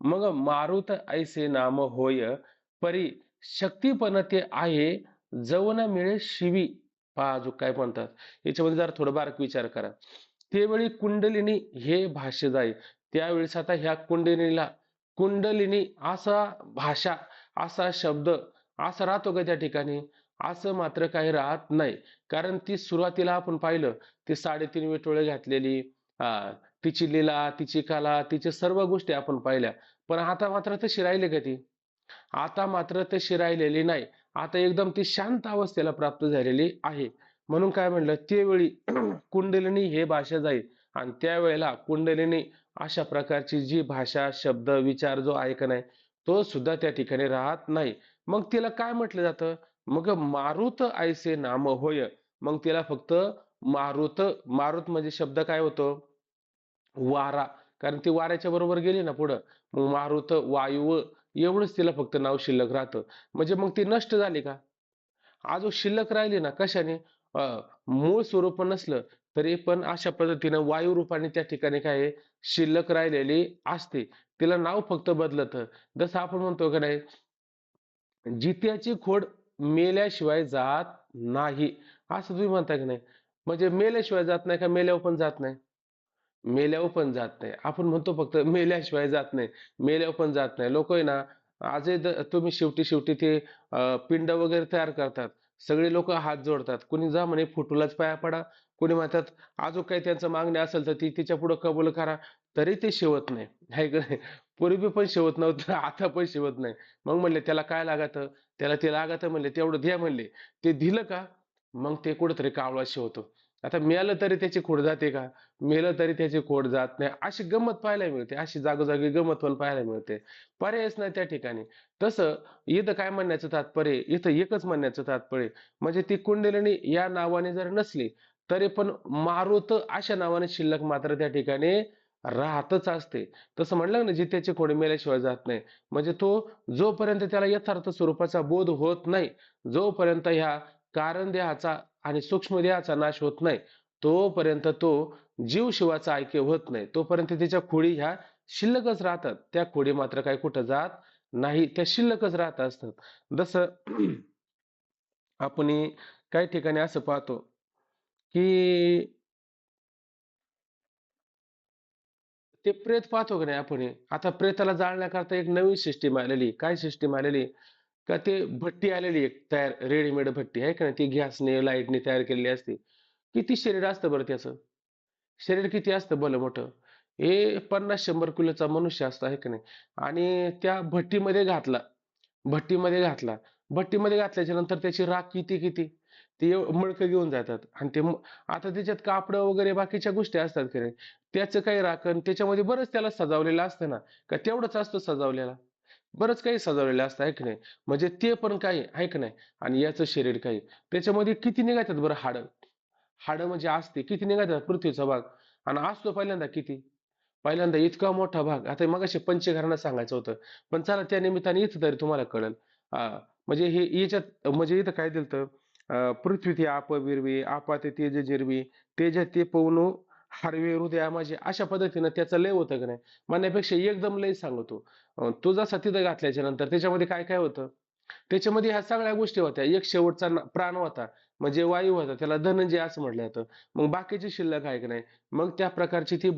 मग मारुत ऐसे नाम होय परी शक्तीपण ते आहे जवन मिळे शिवी. पहा अजून काय म्हणतात याच्यामध्ये जरा थोडं बारक विचार करा. त्यावेळी कुंडलिनी हे भाष्य जाय त्यावेळेस आता ह्या कुंडलिनीला कुंडलिनी असा भाषा असा शब्द असा राहतो का त्या ठिकाणी? असं मात्र काही राहत नाही. कारण ती सुरुवातीला आपण पाहिलं ती 3.5 विटोळे घातलेली तिची लीला, तिची कला, तिच्या सर्व गोष्टी आपण पाहिल्या. पण आता मात्र तशी राहिली का ती? आता मात्र तशी राहिलेली नाही. आता एकदम ती शांत अवस्थेला प्राप्त झालेली आहे. म्हणून काय म्हणलं त्यावेळी कुंडलिनी हे भाषा जाईल आणि त्यावेळेला कुंडलिनी अशा प्रकारची जी भाषा, शब्द, विचार जो आहे का नाही, तो सुद्धा त्या ठिकाणी राहत नाही. मग तिला काय म्हटलं जातं? मग मारुत ऐसे नाम होय. मग तिला फक्त मारुत, मारुत म्हणजे शब्द काय होतो? वारा. कारण ती वाऱ्याच्या बरोबर गेली ना पुढं. मग मारुत, वायू एवढंच तिला फक्त नाव शिल्लक राहतं. म्हणजे मग ती नष्ट झाली का? अजून शिल्लक राहिली ना कशाने? अ, मूळ स्वरूप नसलं तरी पण अशा पद्धतीनं वायू रूपाने त्या ठिकाणी काय आहे? शिल्लक राहिलेली असते. तिला नाव फक्त बदलतं. जसं आपण म्हणतो की नाही, जित्याची खोड मेल्याशिवाय जात नाही. असं तुम्ही म्हणता की नाही? म्हणजे मेल्याशिवाय जात नाही का मेल्यावर पण जात नाही? मेल्यावर पण जात नाही. आपण म्हणतो फक्त मेल्याशिवाय जात नाही. मेल्यावर पण जात नाही. लोक आहे ना, आजही तुम्ही शेवटी ते पिंड वगैरे तयार करतात. सगळे लोक हात जोडतात. कुणी जा म्हणे फुटूलाच पाया पडा. कुणी म्हणतात अजून काही त्यांचं मागणी असेल तर ती तिच्या पुढे कबूल करा. तरी ते शिवत नाही. आहे का नाही? पूर्वी पण शिवत नव्हतं, आता पण शिवत नाही. मग म्हणले त्याला काय लागतं? त्याला ते लागतं म्हणले तेवढं द्या म्हणले. ते दिलं का? मग ते कुठेतरी कावळा शिवतो. आता मिळालं तरी त्याची खोड जाते का? मेलं तरी त्याची खोड जात नाही. अशी गंमत पाहायला मिळते. अशी जागोजागी गंमत पण पाहायला मिळते. पर्यायच नाही त्या ठिकाणी. तसं इथं काय म्हणण्याचं तात्पर्य इथं एकच म्हणण्याचं तात्पर्य म्हणजे ती कुंडलिनी या नावाने जर नसली तरी पण मारुत अशा नावाने शिल्लक मात्र त्या ठिकाणी राहतच असते. तसं म्हणलं ना जित्याची खोड मेल्याशिवाय जात नाही. म्हणजे तो जोपर्यंत त्याला यथार्थ स्वरूपाचा बोध होत नाही, जोपर्यंत ह्या कारण देहाचा आणि सूक्ष्म देहाचा नाश होत नाही, तोपर्यंत तो जीव शिवाचा ऐक्य होत नाही. तोपर्यंत त्याच्या खोडी ह्या शिल्लकच राहतात. त्या खोडी मात्र काही कुठं जात नाही. त्या शिल्लकच राहत असतात. जसं आपण काही ठिकाणी असं पाहतो, की ते प्रेत पाहतो की नाही आपण आता प्रेताला जाळण्याकरता एक नवीन सिस्टीम आलेली. काय सिस्टीम आलेली? का ते भट्टी आलेली एक तयार रेडीमेड भट्टी आहे का नाही? ती गॅसने, लाईटने तयार केलेली असते. किती शरीर असतं बरं त्याचं? शरीर किती असतं भलं मोठं? हे 50-100 किलोचा मनुष्य असतो आहे की नाही? आणि त्या भट्टीमध्ये घातला. भट्टीमध्ये घातल्याच्या नंतर त्याची राख किती ते मडकं घेऊन जातात आणि आता त्याच्यात कापडं वगैरे बाकीच्या गोष्टी असतात की नाही, त्याचं काही राखण त्याच्यामध्ये बरंच त्याला सजावलेलं असतं ना, का तेवढंच असतं सजावलेला? बरंच काही सजवलेलं असतं आहे की नाही? म्हणजे ते पण काही आहे की नाही? आणि याचं शरीर काही. त्याच्यामध्ये किती निघातात बरं हाडं? हाडं म्हणजे असते किती निघातात पृथ्वीचा भाग आणि असतो पहिल्यांदा किती? पहिल्यांदा इतका मोठा भाग. आता मगाशी पंचकर्म सांगायचं होतं. पण चला त्या निमित्ताने इथं तरी तुम्हाला कळेल. म्हणजे हे याच्यात म्हणजे इथं काय दिलतं पृथ्वी ते आप विरवी, आपा ते तेज जिरवी, तेज ते पवनो हरवे हृदया माझे. अशा पद्धतीनं त्याचं लय होतं की नाही. म्हणण्यापेक्षा एकदम लय सांगतो. तो जसा तिथं घातल्याच्या नंतर त्याच्यामध्ये काय होतं? त्याच्यामध्ये ह्या सगळ्या गोष्टी होत्या. एक शेवटचा प्राण होता. म्हणजे वायू होता. त्याला धनंजय असं म्हटलं जातं. मग बाकीची शिल्लक आहे की नाही. मग त्या प्रकारची ती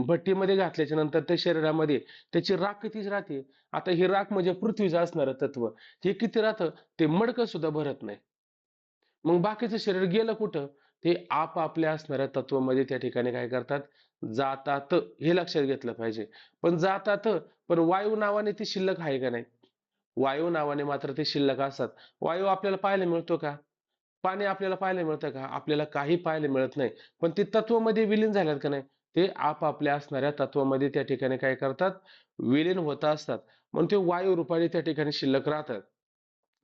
भट्टीमध्ये घातल्याच्या नंतर त्या शरीरामध्ये त्याची राख कितीच राहते. आता ही राख म्हणजे पृथ्वीचं असणारं तत्व. हे किती राहतं? ते मडकं सुद्धा भरत नाही. मग बाकीचं शरीर गेलं कुठं? ते आपापल्या असणाऱ्या तत्वामध्ये त्या ठिकाणी काय करतात? जातात. हे लक्षात घेतलं पाहिजे. पण जातात, पण वायू नावाने ती शिल्लक आहे का नाही? वायू नावाने मात्र ते शिल्लक असतात. वायू आपल्याला पाहायला मिळतो का? पाणी आपल्याला पाहायला मिळतं का? आपल्याला काही पाहायला मिळत नाही. पण ते तत्वामध्ये विलीन झाल्यात का नाही? ते आपापल्या असणाऱ्या तत्वामध्ये त्या ठिकाणी काय करतात? विलीन होत असतात. म्हणून ते वायू रूपाने त्या ठिकाणी शिल्लक राहतात.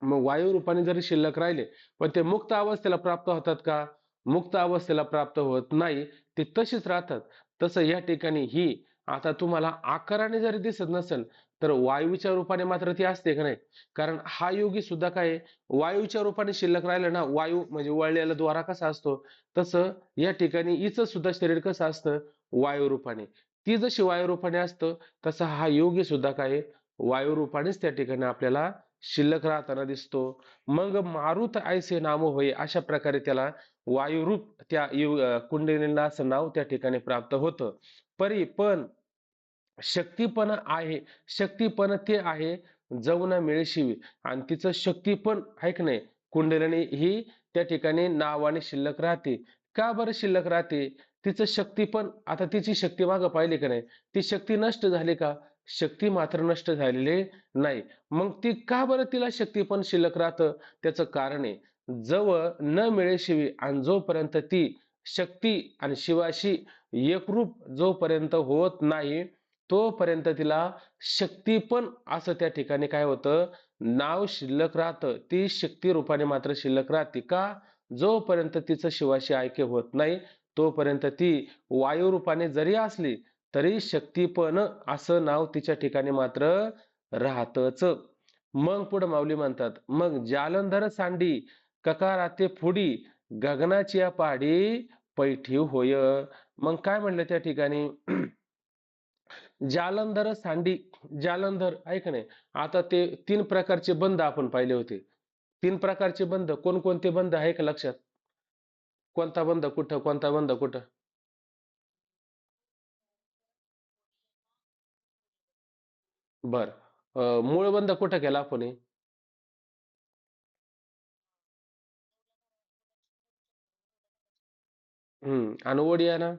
मग वायू रूपाने जरी शिल्लक राहिले, पण ते मुक्त अवस्थेला प्राप्त होतात का? मुक्त अवस्थेला प्राप्त होत नाही. ते तशीच राहतात. तसं या ठिकाणी ही आता तुम्हाला आकाराने जरी दिसत नसेल तर वायूच्या रूपाने मात्र ती असते का नाही. कारण हा योगी सुद्धा काय आहे, वायूच्या रूपाने शिल्लक राहिलं ना, वायू म्हणजे वळलेला द्वारा कसा असतो तसं या ठिकाणी हिचं सुद्धा शरीर कसं असतं, वायू रूपाने. ती जशी वायू रूपाने असतं तसा हा योगी सुद्धा काय आहे, वायू रूपानेच त्या ठिकाणी आपल्याला शिल्लक राहताना दिसतो. मग मारुत ऐसे नाम होय अशा प्रकारे त्याला वायुरूप त्या कुंडलिनीला असं नाव त्या ठिकाणी प्राप्त होतं. पण शक्तीपण आहे, शक्तीपण ते आहे जवून मिळशिवी आणि तिचं शक्तीपण आहे की नाही, कुंडलिनी ही त्या ठिकाणी नावाने शिल्लक राहते. का बरं शिल्लक राहते? तिचं शक्तीपण आता तिची शक्ती मागं पाहिली का नाही, ती शक्ती नष्ट झाली का? शक्ती मात्र नष्ट झालेली नाही. मग ती का बरं तिला शक्तीपण शिल्लक राहतं? त्याचं कारण आहे, जवळ न मिळेशिवी आणि जोपर्यंत ती शक्ती आणि शिवाशी एकरूप जोपर्यंत होत नाही तोपर्यंत तिला शक्तीपण असं त्या ठिकाणी काय होतं, नाव शिल्लक राहतं. ती शक्ती रूपाने मात्र शिल्लक राहते. का? जोपर्यंत तिचं शिवाशी ऐक्य होत नाही तोपर्यंत ती वायू रूपाने जरी असली तरी शक्तीपण असं नाव तिच्या ठिकाणी मात्र राहतच. मग पुढे माऊली म्हणतात, मग जालंधर सांडी ककाराते फुडी गगनाची पाडी पैठी होय. मग काय म्हणलं त्या ठिकाणी, जालंधर सांडी, जालंधर आहे का नाही. आता ते तीन प्रकारचे बंध आपण पाहिले होते. तीन प्रकारचे बंध कोणकोणते बंध आहे का लक्षात? कोणता बंध कुठं, कोणता बंध कुठं? बर. मूळ बंध कुठं केला आपण हे? आणि ओडियाना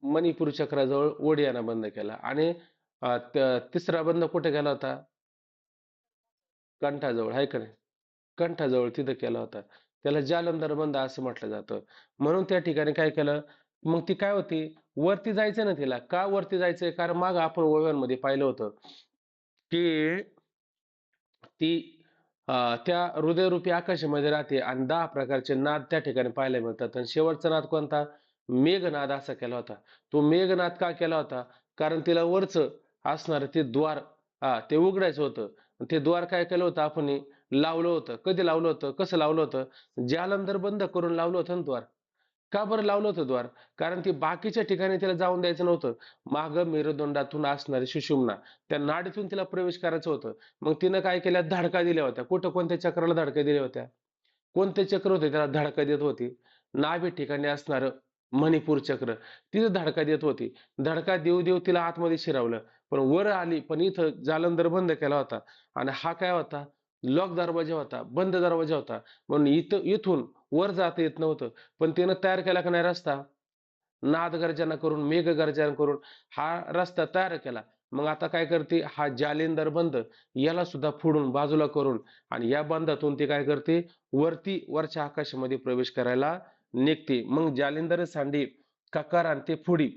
मणिपूर चक्राजवळ ओडियाना बंद केला आणि तिसरा बंद कुठे केला होता? कंठाजवळ आहे का नाही. कंठाजवळ तिथं केला होता. त्याला जालंधर बंद असं म्हटलं जातं. म्हणून त्या ठिकाणी काय केलं, मग ती काय होती, वरती जायचं ना तिला. का वरती जायचंय? कारण माग आपण ओव्यांमध्ये पाहिलं होतं की ती त्या हृदयरूपी आकाशामध्ये राहते आणि 10 प्रकारचे नाद त्या ठिकाणी पाहायला मिळतात. आणि शेवटचा नाद कोणता? मेघनाद असा केला होता. तो मेघनाद का केला होता? कारण तिला वरचं असणारं ते द्वार ते उघडायचं होतं. ते द्वार काय केलं होतं आपण लावलं होतं. कधी लावलं होतं? कसं लावलं होतं? जालंधर बंद करून लावलं होतं ना द्वार. का बरं लावलं होतं द्वार? कारण ती बाकीच्या ठिकाणी तिला जाऊन द्यायचं नव्हतं. मागं मेरुदंडातून असणारी सुषुम्ना, त्या नाडीतून तिला प्रवेश करायचं होतं. मग तिनं काय केल्या, धडका दिल्या होत्या. कुठं कोणत्या चक्राला धडका दिल्या होत्या? कोणते चक्र होते त्याला धडका देत होती? नाभी ठिकाणी असणारं मणिपूर चक्र, तिथं धडका देत होती. धडका देऊ देऊ तिला आतमध्ये शिरवलं. पण वर आली, पण इथं जालंधर बंद केला होता. आणि हा काय होता? लॉक दरवाजा होता, बंद दरवाजा होता. म्हणून इथून वर जाता येत नव्हतं. पण तिनं तयार केला का नाही रस्ता? नाद गर्जना करून, मेघ गर्जना करून हा रस्ता तयार केला. मग आता काय करते, हा जालिंदर बंद याला सुद्धा फोडून बाजूला करून आणि या बंधातून ती काय करते, वरच्या आकाशामध्ये प्रवेश करायला निघते. मग जालिंदर सांडी ककार आणि ते फुडी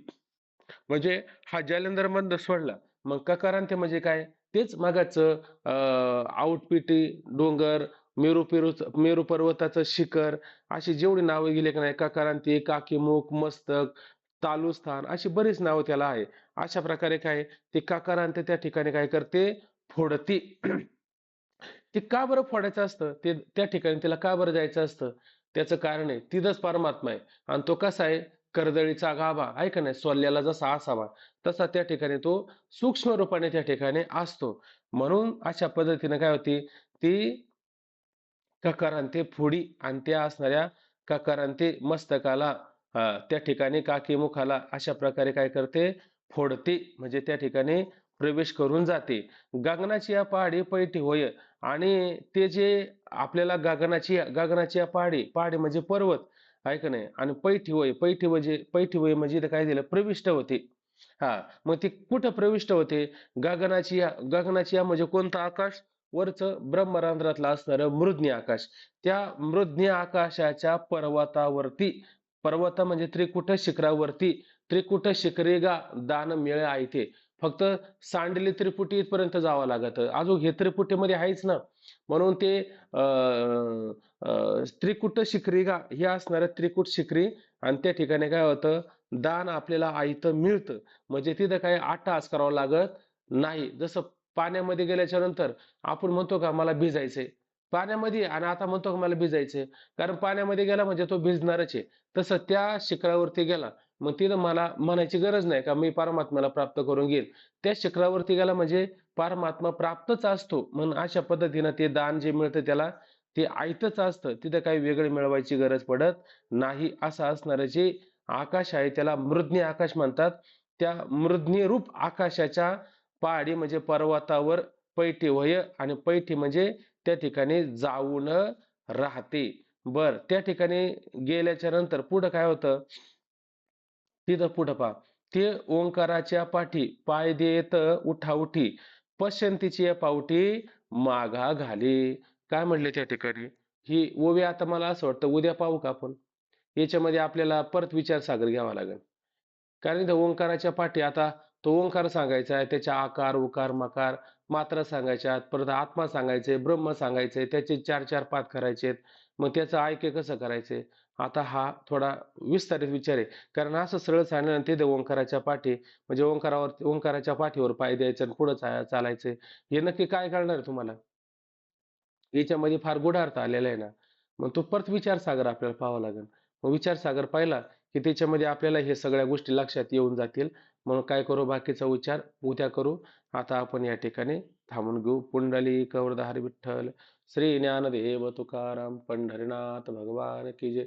म्हणजे हा जालिंदर बंद सोडला. मग ककारांते म्हणजे काय? तेच मगाचं आउटपिटी डोंगर, मेरू पर्वताचं शिखर, अशी जेवढी नावं गेली की नाही, ककारांती, काकीमुख, मस्तक, तालुस्थान अशी बरीच नावं त्याला आहे. अशा प्रकारे काय ते ककारांते त्या ठिकाणी काय करते? फोडती. ते का बरं फोडायचं असतं? ते त्या ठिकाणी त्याला का बरं जायचं असतं? त्याचं कारण आहे, तिथंच परमात्मा आहे. आणि तो कसा आहे? कर्दळीचा गाभा आहे का नाही, सोल्ल्याला जसा असावा तसा त्या ठिकाणी तो सूक्ष्म रूपाने त्या ठिकाणी असतो. म्हणून अशा पद्धतीने काय होती, ती ककारांते फोडी आणि त्या असणाऱ्या ककारांते मस्तकाला त्या ठिकाणी काकी मुखाला अशा प्रकारे काय करते? फोडते. म्हणजे त्या ठिकाणी प्रवेश करून जाते. गगनाची या पहाडी पैठी होय. आणि ते जे आपल्याला गगनाची या पहाडी, पहाडी म्हणजे पर्वत आहे का नाही, आणि पैठी होय, पैठी होय म्हणजे इथं काय दिलं? प्रविष्ट होते. हा, मग ते कुठं प्रविष्ट होते? गगनाची या म्हणजे कोणतं आकाश? वरचं ब्रह्मरंध्रातलं असणारं मृज्ञ आकाश. त्या मृज्ञ आकाशाच्या पर्वतावरती, पर्वत म्हणजे त्रिकुट शिखरावरती, त्रिकुट शिखरे गा दान मिळे आहे ते. फक्त सांडली त्रिपुटी इथपर्यंत जावं लागतं. अजून हे त्रिपुटीमध्ये आहेच ना. म्हणून ते त्रिकुट शिखरी गा हे असणारं त्रिकुट शिखरी आणि त्या ठिकाणी काय होतं, दान आपल्याला आयतं मिळतं. म्हणजे तिथं काही अट्टहास करावा लागत नाही. जसं पाण्यामध्ये गेल्याच्या नंतर आपण म्हणतो का मला भिजायचंय. पाण्यामध्ये आणि आता म्हणतो का मला भिजायचंय. कारण पाण्यामध्ये गेला म्हणजे तो भिजणारच आहे. तसं त्या शिखरावरती गेला, मग तिथं मला म्हणायची गरज नाही का मी परमात्म्याला प्राप्त करून घेईल. त्या शिखरावरती गेला म्हणजे परमात्मा प्राप्तच असतो. म्हणून अशा पद्धतीनं ते दान जे मिळतं त्याला ते आयतच असतं. तिथं काही वेगळं मिळवायची गरज पडत नाही. असं असणारं जे आकाश आहे त्याला मृज्ञ आकाश म्हणतात. त्या मृज्ञरूप आकाशाच्या पहाडी म्हणजे पर्वतावर पैठी होय आणि पैठी म्हणजे त्या ठिकाणी जाऊन राहते. बर त्या ठिकाणी गेल्याच्या नंतर पुढं काय होतं? तिथं पुढं पहा. ते ओंकाराच्या पाठी पाय देत उठाउठी पश्यंतीची पावटी माघा घाले. काय म्हणले त्या ठिकाणी? ही ओवी आता मला असं वाटतं उद्या पाहू का आपण? याच्यामध्ये आपल्याला परत विचारसागर घ्यावा लागेल. कारण इथं ओंकाराच्या पाठी आता तो ओंकार सांगायचा आहे, त्याचे आकार, उकार, मकार, मात्रा सांगायच्या, परत आत्मा सांगायचे, ब्रह्म सांगायचे, त्याचे 4-4 पाठ करायचे. मग त्याचं ऐक्य कसं करायचे? आता हा थोडा विस्तारित विचार आहे. कारण असं सरळ सांगणं तिथे ओंकाराच्या पाठी म्हणजे ओंकाराच्या पाठीवर पाय द्यायचं आणि पुढं चालायचं. हे नक्की काय कळणार आहे तुम्हाला? याच्यामध्ये फार गूढार्थ आलेला आहे ना. मग तो परत विचारसागर आपल्याला पाहावा लागेल. मग विचारसागर पाहिला की त्याच्यामध्ये आपल्याला हे सगळ्या गोष्टी लक्षात येऊन जातील. म्हणून काय करू बाकीचा विचार उद्या करू. आता आपण या ठिकाणी थांबून घेऊ. पुंडलिक वरदाहरी विठ्ठल श्री ज्ञानदेव तुकाराम पंढरीनाथ भगवान की जय.